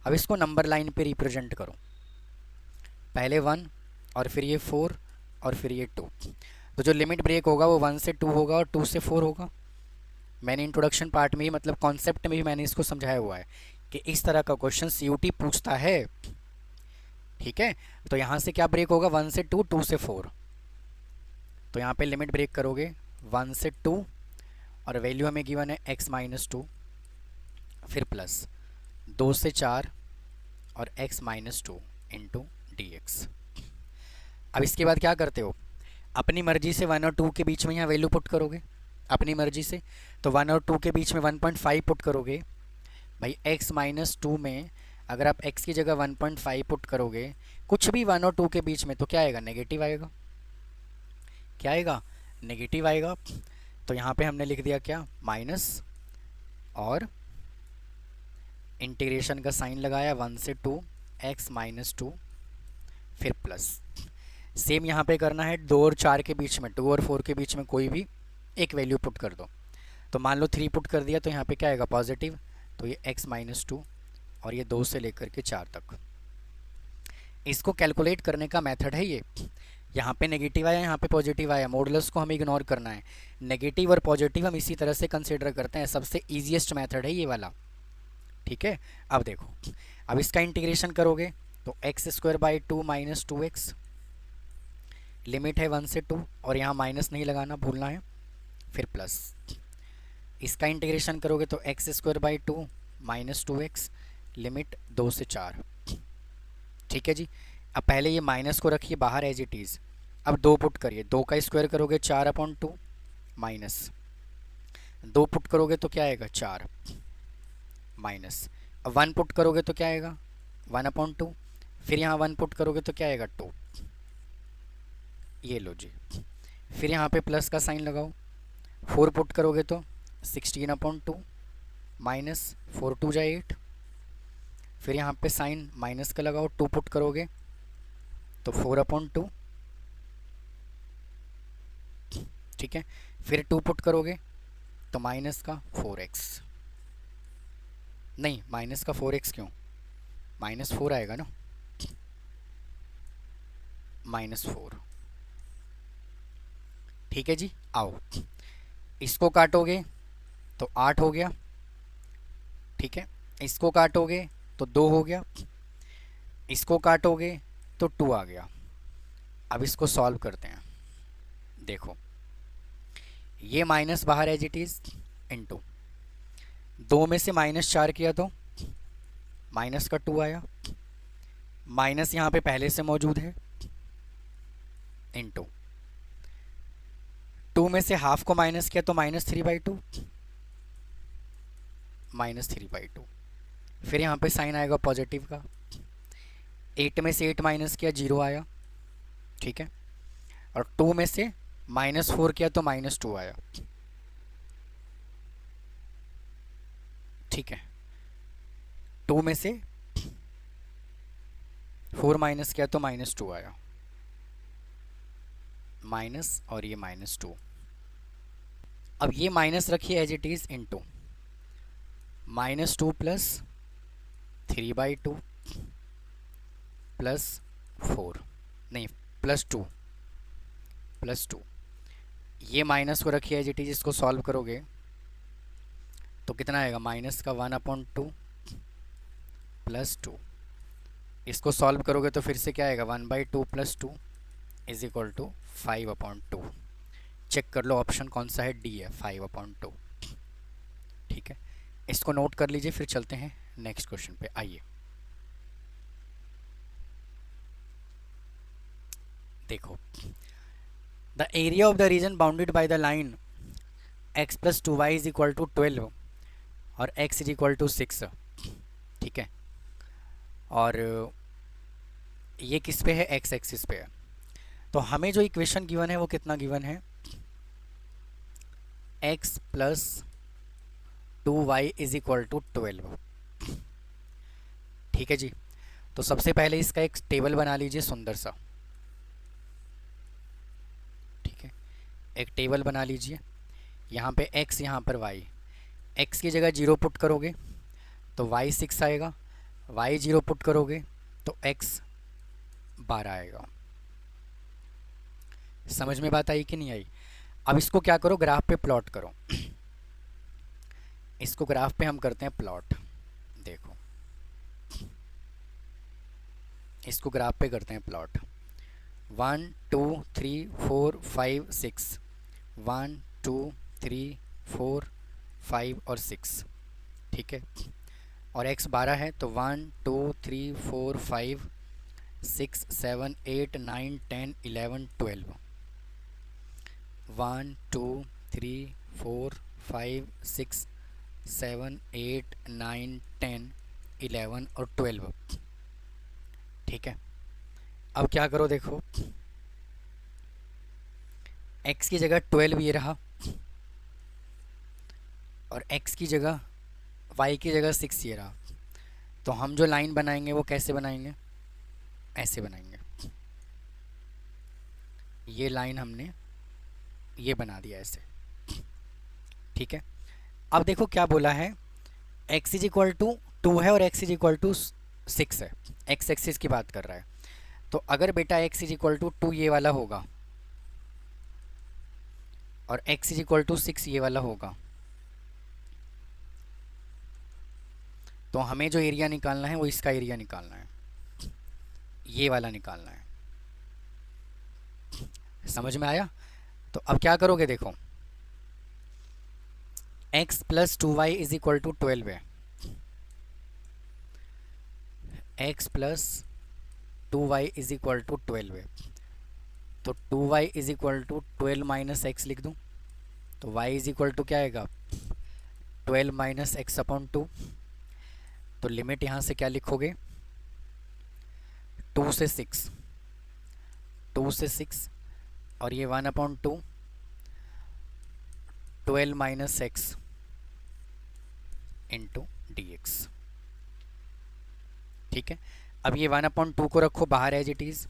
अब इसको नंबर लाइन पे रिप्रेजेंट करो, पहले 1 और फिर ये 4 और फिर ये 2, तो जो लिमिट ब्रेक होगा वो 1 से 2 होगा और 2 से 4 होगा। मैंने इंट्रोडक्शन पार्ट में ही, मतलब कॉन्सेप्ट में भी मैंने इसको समझाया हुआ है कि इस तरह का क्वेश्चन CUT पूछता है, ठीक है। तो यहाँ से क्या ब्रेक होगा, 1 से 2, 2 से 4, तो यहाँ पे लिमिट ब्रेक करोगे 1 से 2 और वैल्यू हमें गिवन है x-2, फिर प्लस 2 से 4 और x-2 इंटू dx। अब इसके बाद क्या करते हो, अपनी मर्जी से 1 और 2 के बीच में यहाँ वैल्यू पुट करोगे, अपनी मर्जी से, तो 1 और 2 के बीच में 1.5 पुट करोगे भाई। x-2 में अगर आप x की जगह 1.5 पुट करोगे, कुछ भी 1 और 2 के बीच में, तो क्या आएगा, नेगेटिव आएगा, क्या आएगा, नेगेटिव आएगा। तो यहाँ पे हमने लिख दिया क्या, माइनस, और इंटीग्रेशन का साइन लगाया 1 से 2 x-2 फिर प्लस। सेम यहाँ पे करना है 2 और 4 के बीच में, 2 और 4 के बीच में कोई भी एक वैल्यू पुट कर दो, तो मान लो 3 पुट कर दिया तो यहाँ पे क्या आएगा, पॉजिटिव, तो ये x-2 और ये 2 से लेकर के 4 तक। इसको कैलकुलेट करने का मेथड है ये, यहाँ पे नेगेटिव आया, यहाँ पे पॉजिटिव आया, मॉडुलस को हमें इग्नोर करना है, नेगेटिव और पॉजिटिव हम इसी तरह से कंसिडर करते हैं, सबसे ईजीएस्ट मेथड है ये वाला, ठीक है। अब देखो, अब इसका इंटीग्रेशन करोगे तो x² माइनस 2x, लिमिट है 1 से 2 और यहाँ माइनस नहीं लगाना, भूलना है, फिर प्लस। इसका इंटीग्रेशन करोगे तो x² माइनस 2x, लिमिट 2 से 4, ठीक है जी। अब पहले ये माइनस को रखिए बाहर एज इट इज़, अब 2 पुट करिए, 2 का स्क्वायर करोगे 4/2 माइनस 2 पुट करोगे तो क्या आएगा 4 माइनस, अब 1 पुट करोगे तो क्या आएगा 1/2, फिर यहाँ 1 पुट करोगे तो क्या आएगा 2, ये लो जी। फिर यहाँ पे प्लस का साइन लगाओ, 4 पुट करोगे तो 16/2 माइनस 4 2 जा 8, फिर यहाँ पे साइन माइनस का लगाओ, 2 पुट करोगे तो 4/2, ठीक है। फिर 2 पुट करोगे तो माइनस का 4x, नहीं माइनस का 4x क्यों, -4 आएगा ना, -4, ठीक है जी। आओ इसको काटोगे तो 8 हो गया, ठीक है। इसको काटोगे तो 2 हो गया, इसको काटोगे तो 2 आ गया। अब इसको सॉल्व करते हैं। देखो ये माइनस बाहर एज इट इज़, इनटू 2 में से -4 किया तो माइनस का 2 आया, माइनस यहाँ पे पहले से मौजूद है, इनटू 2 में से हाफ को माइनस किया तो -3/2, -3/2, फिर यहाँ पे साइन आएगा पॉजिटिव का, 8 में से 8 माइनस किया 0 आया, ठीक है। और 2 में से -4 किया तो -2 आया, ठीक है। 2 में से 4 माइनस किया तो -2 आया, माइनस और ये -2। अब ये माइनस रखिए as it is, into -2 plus 3/2 plus 4, नहीं +2 ये माइनस को रखिए एज इट इज़, इसको सॉल्व करोगे तो कितना आएगा, माइनस का 1/2 प्लस 2, इसको सॉल्व करोगे तो फिर से क्या आएगा 1/2 plus 2 is equal to 5/2। Check कर लो ऑप्शन कौन सा है, डी है 5/2, ठीक है। इसको नोट कर लीजिए, फिर चलते हैं नेक्स्ट क्वेश्चन पे। आइए देखो, the area of the region bounded by the line x + 2y is equal to 12 और x इज इक्वल टू 6, ठीक है। और ये किस पे है, x एक्सिस पे है। तो हमें जो इक्वेशन गिवन है वो कितना गिवन है, x + 2y is equal to 12, ठीक है जी। तो सबसे पहले इसका एक टेबल बना लीजिए सुंदर सा, ठीक है। एक टेबल बना लीजिए, यहाँ पे x, यहाँ पर y, x की जगह 0 पुट करोगे तो y 6 आएगा, y 0 पुट करोगे तो x 12 आएगा। समझ में बात आई कि नहीं आई। अब इसको क्या करो, ग्राफ पे प्लॉट करो। इसको ग्राफ पे हम करते हैं प्लॉट, देखो इसको ग्राफ पे करते हैं प्लॉट, 1 2 3 4 5 6, 1 2 3 4 5 और 6, ठीक है। और x 12 है तो 1 2 3 4 5 6 7 8 9 10 11 12, 1 2 3 4 5 6 7 8 9 10 11 और 12, ठीक है। अब क्या करो, देखो x की जगह 12 ये रहा, और x की जगह, y की जगह 6 ये रहा। तो हम जो लाइन बनाएंगे वो कैसे बनाएंगे, ऐसे बनाएंगे। ये लाइन हमने ये बना दिया ऐसे, ठीक है। अब देखो क्या बोला है, x इज इक्वल टू 2 है और x इज इक्वल टू 6 है, x एक्सिस की बात कर रहा है। तो अगर बेटा x इज इक्वल टू 2 ये वाला होगा और x इज इक्वल टू 6 ये वाला होगा, तो हमें जो एरिया निकालना है वो इसका एरिया निकालना है, ये वाला निकालना है। समझ में आया। तो अब क्या करोगे, देखो x + 2y is equal to 12 है, x + 2y is equal to 12 है। तो 2y is equal to 12 minus X लिख दूँ, तो y इज इक्वल टू क्या आएगा 12 माइनस एक्स अपॉन 2। तो लिमिट यहाँ से क्या लिखोगे 2 से 6, 2 से 6 और ये 1 upon 2, 12 minus x into D x. ठीक है, अब ये 1 अपॉन 2 को रखो बाहर एज इट इज़,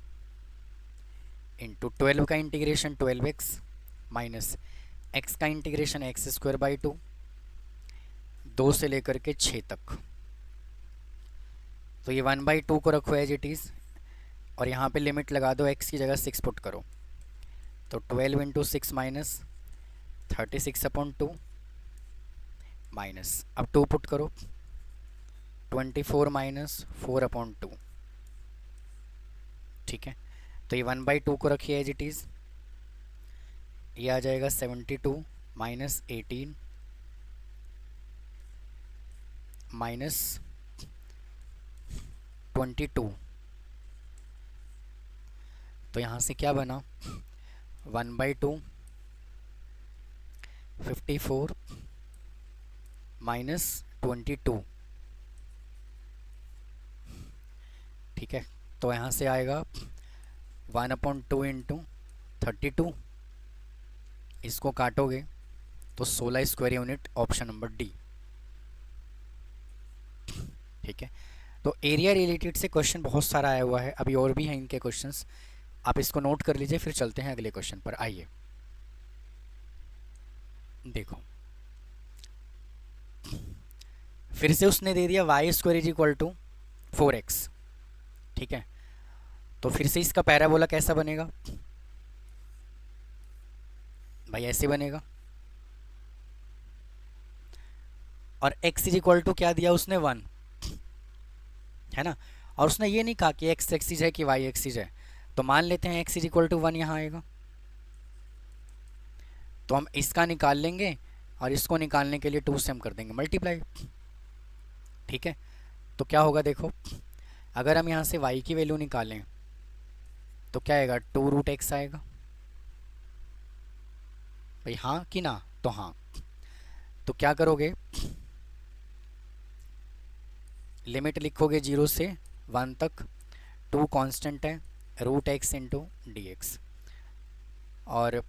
इंटू 12 का इंटीग्रेशन 12x माइनस x का इंटीग्रेशन एक्स स्क्वायर बाई 2, 2 से लेकर के 6 तक। तो ये 1/2 को रखो एज इट इज़ और यहाँ पे लिमिट लगा दो, x की जगह 6 पुट करो, तो 12 इंटू 6 माइनस 36 अपॉन 2 माइनस, अब 2 पुट करो 24 माइनस 4 अपॉन 2। ठीक है, तो ये 1/2 को रखिए एज इट इज़, ये आ जाएगा 72 माइनस 18 माइनस 22। तो यहाँ से क्या बना 1/2 54 माइनस 22। ठीक है, तो यहाँ से आएगा 1/2 इंटू 32, इसको काटोगे तो 16 square unit, option number D. ठीक है, तो एरिया रिलेटेड से क्वेश्चन बहुत सारा आया हुआ है, अभी और भी हैं इनके क्वेश्चंस, आप इसको नोट कर लीजिए, फिर चलते हैं अगले क्वेश्चन पर। आइए देखो, फिर से उसने दे दिया Y square is equal to 4x। ठीक है, तो फिर से इसका पैराबोला कैसा बनेगा भाई, ऐसे बनेगा, और x इज इक्वल टू क्या दिया उसने 1, है ना, और उसने ये नहीं कहा कि x एक्सिस है कि y एक्सिस है, तो मान लेते हैं x इज इक्वल टू 1 यहाँ आएगा, तो हम इसका निकाल लेंगे और इसको निकालने के लिए 2 से हम कर देंगे मल्टीप्लाई। ठीक है, तो क्या होगा देखो, अगर हम यहाँ से y की वैल्यू निकालें तो क्या आएगा 2√x आएगा भाई, हाँ कि ना, तो हाँ। तो क्या करोगे, लिमिट लिखोगे 0 से 1 तक, 2 कांस्टेंट है, √x इंटू डी एक्स, और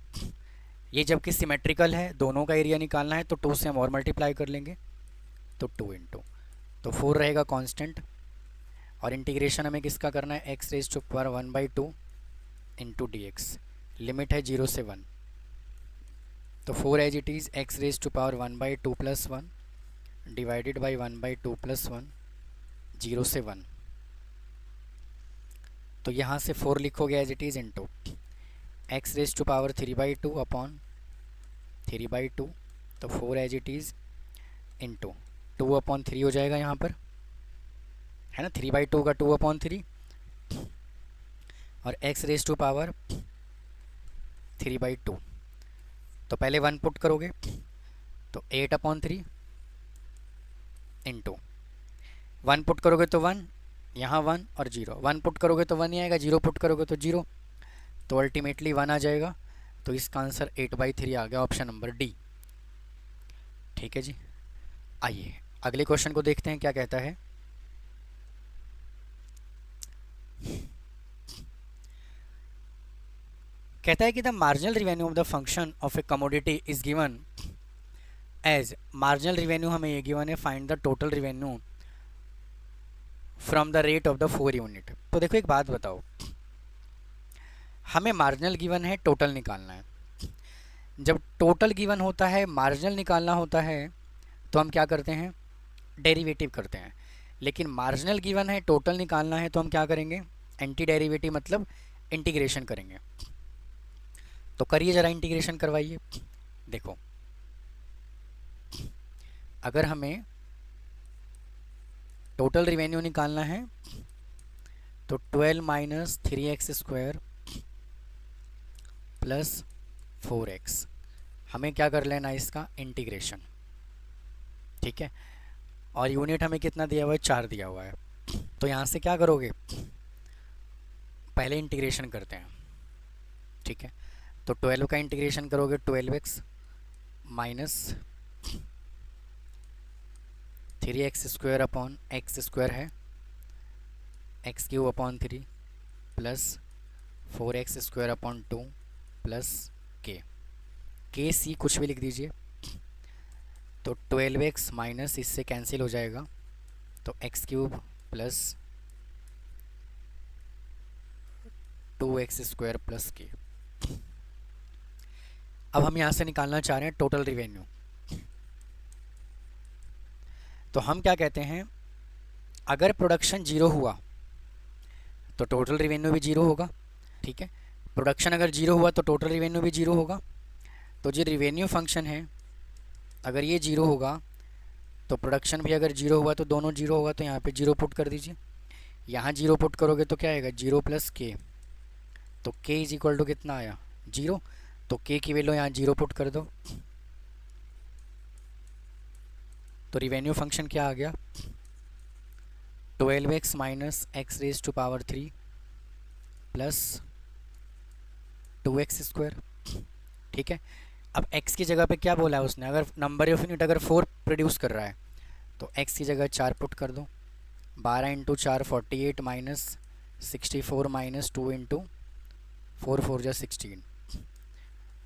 ये जबकि सिमेट्रिकल है, दोनों का एरिया निकालना है, तो 2 से हम और मल्टीप्लाई कर लेंगे, तो 2 इंटू, तो 4 रहेगा कांस्टेंट, और इंटीग्रेशन हमें किसका करना है x⁻² 1/2 into D x, limit है 0 से 1, तो 4 as it is x⁻² 1/2 + 1 divided by 1/2 + 1, 0 से 1, तो यहाँ से 4 लिखोगे as it is into x⁻³ 3/2 upon 3/2, तो 4 एज इट इज़ इंटू 2/3 हो जाएगा यहाँ पर, है ना, 3/2 का 2/3, और x⁻³ 3/2, तो पहले 1 पुट करोगे तो 8/3 इंटू 1 पुट करोगे तो 1, यहाँ 1 और 0, 1 पुट करोगे तो 1 ही आएगा, 0 पुट करोगे तो 0, तो अल्टीमेटली 1 आ जाएगा, तो इसका आंसर 8/3 आ गया, ऑप्शन नंबर डी। ठीक है जी, आइए अगले क्वेश्चन को देखते हैं क्या कहता है। कहता है कि the marginal revenue of the function of a commodity is given as, marginal revenue हमें ये गिवन है, find the total revenue from the rate of the 4 unit. तो देखो एक बात बताओ, हमें मार्जिनल गिवन है, टोटल निकालना है। जब टोटल गिवन होता है, मार्जिनल निकालना होता है, तो हम क्या करते हैं, डेरिवेटिव करते हैं, लेकिन मार्जिनल गिवन है, टोटल निकालना है, तो हम क्या करेंगे, एंटी डेरिवेटिव मतलब इंटीग्रेशन करेंगे। तो करिए ज़रा, इंटीग्रेशन करवाइए। देखो, अगर हमें टोटल रिवेन्यू निकालना है तो 12 माइनस 3x² प्लस 4x, हमें क्या कर लेना है, इसका इंटीग्रेशन। ठीक है, और यूनिट हमें कितना दिया हुआ है, 4 दिया हुआ है, तो यहाँ से क्या करोगे, पहले इंटीग्रेशन करते हैं, ठीक है, तो 12 का इंटीग्रेशन करोगे 12x minus 3x² upon x² है x³ upon 3 plus 4x² upon 2 plus के सी कुछ भी लिख दीजिए। तो 12x माइनस इससे कैंसिल हो जाएगा, तो x³ प्लस 2x² प्लस के। अब हम यहाँ से निकालना चाह रहे हैं टोटल रिवेन्यू। तो हम क्या कहते हैं, अगर प्रोडक्शन जीरो हुआ तो टोटल रिवेन्यू भी जीरो होगा। ठीक है, प्रोडक्शन अगर जीरो हुआ तो टोटल रिवेन्यू भी जीरो होगा। तो जो रिवेन्यू फंक्शन है अगर ये जीरो होगा तो प्रोडक्शन भी अगर जीरो हुआ तो दोनों जीरो होगा, तो यहाँ पे जीरो पुट कर दीजिए। यहाँ जीरो पुट करोगे तो क्या आएगा, जीरो प्लस के। तो के इज इक्वल टू कितना आया, जीरो। तो के की वैल्यू यहाँ जीरो पुट कर दो, तो रिवेन्यू फंक्शन क्या आ गया, 12x minus X raise to power 3 plus 2x²। ठीक है, अब x की जगह पे क्या बोला है उसने, अगर नंबर ऑफ यूनिट अगर 4 प्रोड्यूस कर रहा है तो x की जगह 4 पुट कर दो। 12 इंटू 4 48 माइनस 64 माइनस 2 इंटू 4 4 जा 16,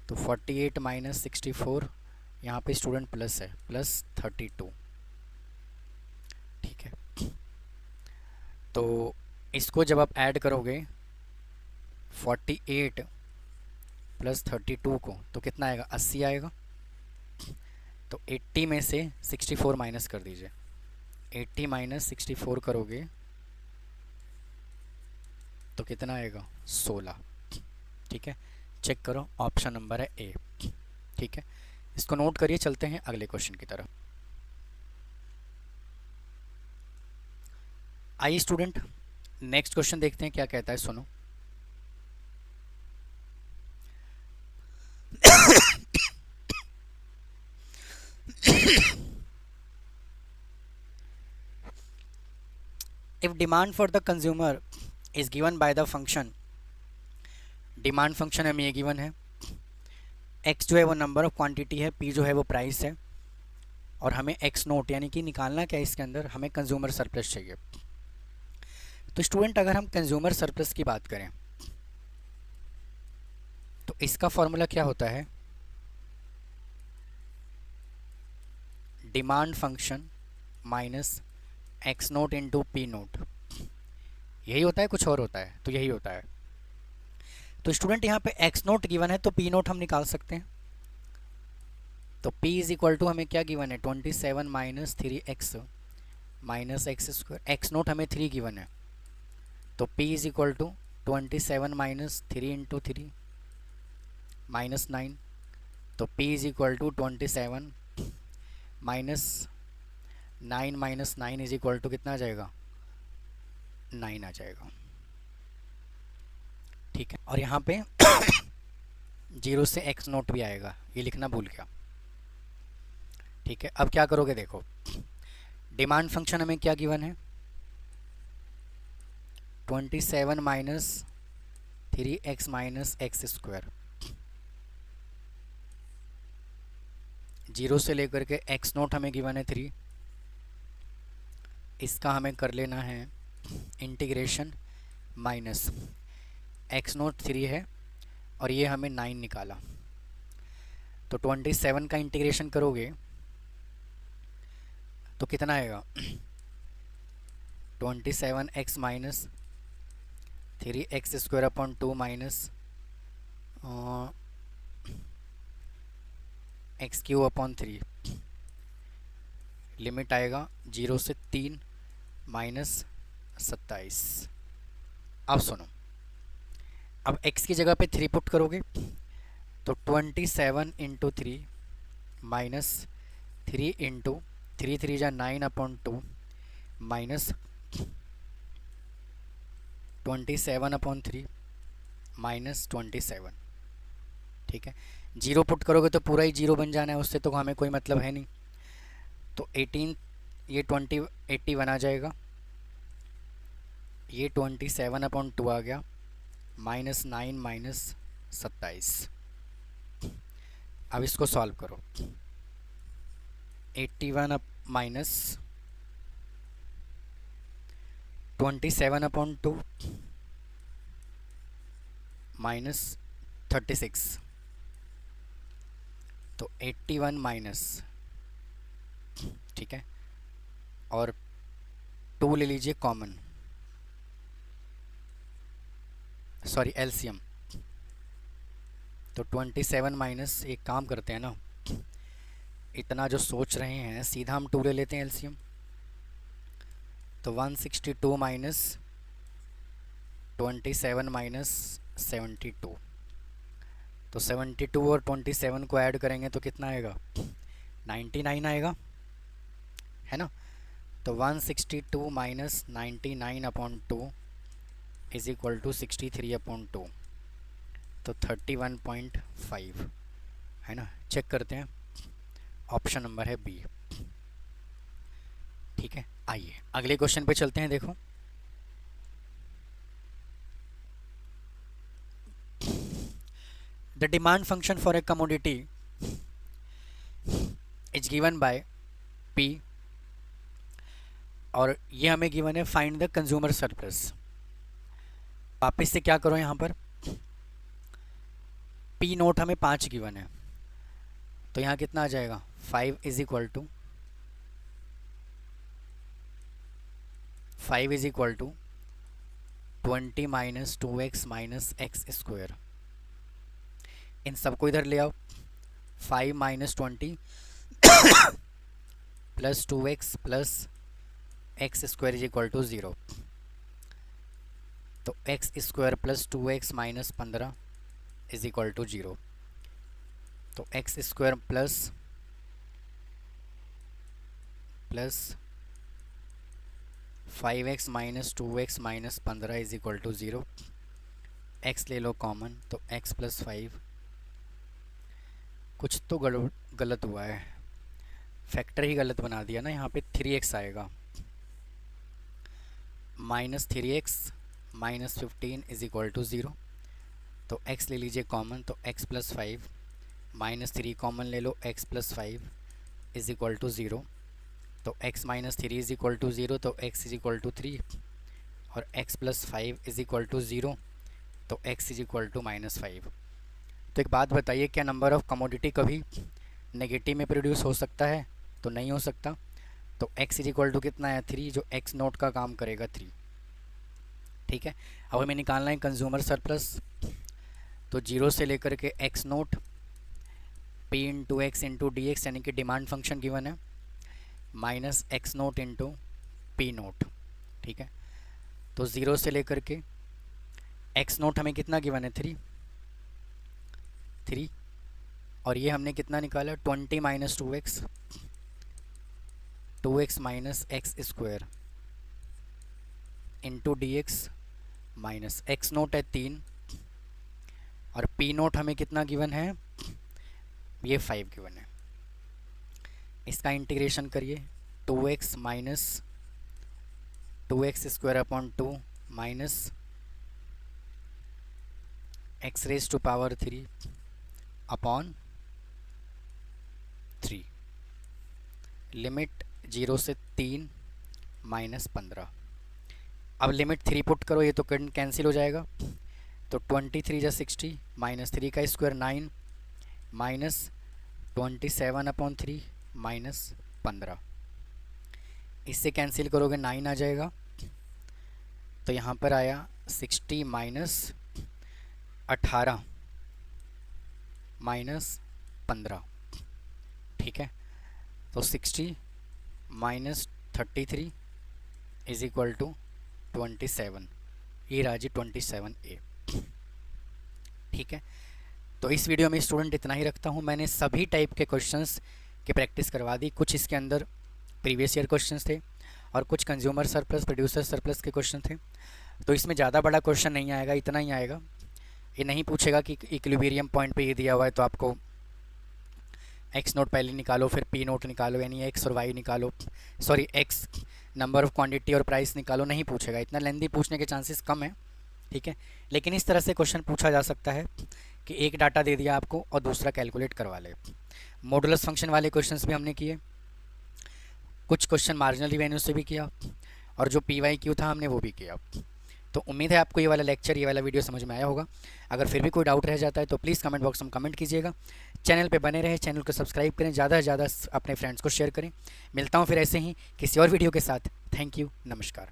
तो 48 माइनस 64, यहाँ पे स्टूडेंट प्लस है, प्लस 32। ठीक है, तो इसको जब आप ऐड करोगे 48 प्लस 32 को तो कितना आएगा, 80 आएगा। तो 80 में से 64 माइनस कर दीजिए, 80 माइनस 64 करोगे तो कितना आएगा, 16। ठीक है, चेक करो, ऑप्शन नंबर है ए। ठीक है, इसको नोट करिए, चलते हैं अगले क्वेश्चन की तरफ। आइए स्टूडेंट नेक्स्ट क्वेश्चन देखते हैं क्या कहता है, सुनो। If demand for the consumer is given by the function, demand function हमें ये गिवन है, x जो है वो नंबर ऑफ क्वांटिटी है, p जो है वो प्राइस है, और हमें x नोट यानी कि निकालना क्या है इसके अंदर, हमें कंज्यूमर सरप्लस चाहिए। तो स्टूडेंट अगर हम कंज्यूमर सरप्लस की बात करें तो इसका फॉर्मूला क्या होता है, demand function minus x note into P note, यही होता है, कुछ और होता है, तो यही होता है। तो स्टूडेंट यहाँ पे एक्स नोट गिवन है तो पी नोट हम निकाल सकते हैं। तो p इज इक्वल टू हमें क्या गिवन है, 27 minus 3x minus x²। X note हमें 3 गिवन है, तो p is equal to 27 minus 3 into 3 minus 9, तो p is equal to 27 minus 9 minus 9 is equal to कितना आ जाएगा, 9 आ जाएगा। ठीक है, और यहाँ पे 0 से x नोट भी आएगा, ये लिखना भूल गया। ठीक है, अब क्या करोगे, देखो डिमांड फंक्शन हमें क्या गिवन है, 27 माइनस 3x माइनस x², 0 से लेकर के x नोट हमें गिवन है 3, इसका हमें कर लेना है इंटीग्रेशन माइनस x नोट 3 है और ये हमें 9 निकाला, तो 27 का इंटीग्रेशन करोगे तो कितना आएगा, 27x minus 3x² upon 2 minus x³ upon 3, limit आएगा 0 से 3 माइनस 27। अब सुनो, अब x की जगह पे 3 पुट करोगे तो 27 इंटू 3 माइनस 3 इंटू 3 3 जा 9 अपॉन 2 माइनस 27 अपॉन 3 माइनस 27। ठीक है, 0 पुट करोगे तो पूरा ही 0 बन जाना है, उससे तो हमें कोई मतलब है नहीं। तो 18 ये 81 आ जाएगा, ये 27 अपॉन 2 आ गया, माइनस 9 माइनस 27। अब इसको सॉल्व करो। 81 अप माइनस 27/2 माइनस 36, तो 81 माइनस, ठीक है, और 2 ले लीजिए कॉमन, सॉरी एलसीएम। तो 27 माइनस, एक काम करते हैं ना, इतना जो सोच रहे हैं सीधा हम 2 ले लेते हैं एलसीएम। तो 162 माइनस 27 माइनस 72, तो 72 और 27 को ऐड करेंगे तो कितना आएगा, 99 आएगा, है ना। तो 162 माइनस 99/2 इज इक्वल टू 63/2, तो 31.5, है ना। चेक करते हैं, ऑप्शन नंबर है बी। ठीक है, आइए अगले क्वेश्चन पे चलते हैं। देखो, the demand function for a commodity is given by P, और ये हमें गिवन है फाइंड द कंज्यूमर सरप्लस। वापस से क्या करो, यहाँ पर पी नोट हमें 5 गिवन है, तो यहाँ कितना आ जाएगा, 5 is equal to 20 minus 2x minus x square. इन सबको इधर ले आओ, 5 minus 20 plus 2x plus x square is equal to 0, तो x square plus 2x minus 15 is equal to 0, तो x square plus 5x minus 2x minus 15 is equal to 0, x ले लो common, तो x प्लस 5, कुछ तो गलत हुआ है, फैक्टर ही गलत बना दिया ना, यहाँ पे 3x आएगा, minus 3x minus 15 is equal to 0, तो x ले लीजिए कॉमन, तो x प्लस 5 माइनस 3 कॉमन ले लो, x plus 5 is equal to 0, तो x minus 3 is equal to 0, तो x इज इक्वल टू 3, और x plus 5 is equal to 0, तो x is equal to minus 5। तो एक बात बताइए, क्या नंबर ऑफ़ कमोडिटी कभी नेगेटिव में प्रोड्यूस हो सकता है? तो नहीं हो सकता। तो x इज इक्वल टू कितना है, 3, जो x नोट का काम करेगा 3। ठीक है, अब हमें निकालना है कंज्यूमर सरप्लस, तो 0 से लेकर के x note p into x into D x, यानी कि डिमांड फंक्शन गिवन है, minus x note into P note. ठीक है, तो 0 से लेकर के एक्स नोट हमें कितना गिवन है, 3, और ये हमने कितना निकाला, 20 minus 2x minus x square into D x, minus x note है 3, और पी नोट हमें कितना गिवन है, ये 5 गिवन है। इसका इंटीग्रेशन करिए, 2x minus 2x square upon 2 minus x raise to power 3 upon 3, limit 0 से 3 माइनस 15। अब लिमिट 3 पुट करो, ये तो कैंसिल हो जाएगा, तो 23 जा 60 माइनस 3 का स्क्वायर 9 माइनस 27 अपॉन 3 माइनस 15। इससे कैंसिल करोगे 9 आ जाएगा, तो यहाँ पर आया 60 माइनस 18 माइनस 15। ठीक है, तो 60 माइनस 33 इज इक्वल टू 27, ये राजी 27A। ठीक है, तो इस वीडियो में स्टूडेंट इतना ही रखता हूँ। मैंने सभी टाइप के क्वेश्चंस की प्रैक्टिस करवा दी, कुछ इसके अंदर प्रीवियस ईयर क्वेश्चंस थे और कुछ कंज्यूमर सरप्लस प्रोड्यूसर सरप्लस के क्वेश्चन थे। तो इसमें ज़्यादा बड़ा क्वेश्चन नहीं आएगा, इतना ही आएगा। ये नहीं पूछेगा कि इक्विलिब्रियम पॉइंट पे ये दिया हुआ है तो आपको एक्स नोट पहले निकालो फिर पी नोट निकालो, यानी एक्स और वाई निकालो, sorry x number of quantity और प्राइस निकालो, नहीं पूछेगा। इतना लेंदी पूछने के चांसेस कम है। ठीक है, लेकिन इस तरह से क्वेश्चन पूछा जा सकता है कि एक डाटा दे दिया आपको और दूसरा कैलकुलेट करवा ले। मॉडुलस फंक्शन वाले क्वेश्चंस भी हमने किए, कुछ क्वेश्चन मार्जिनल वैल्यू से भी किया, और जो PYQ था हमने वो भी किया। तो उम्मीद है आपको ये वाला लेक्चर, ये वाला वीडियो समझ में आया होगा। अगर फिर भी कोई डाउट रह जाता है तो प्लीज़ कमेंट बॉक्स में कमेंट कीजिएगा। चैनल पे बने रहें, चैनल को सब्सक्राइब करें, ज़्यादा से ज़्यादा अपने फ्रेंड्स को शेयर करें। मिलता हूँ फिर ऐसे ही किसी और वीडियो के साथ। थैंक यू, नमस्कार।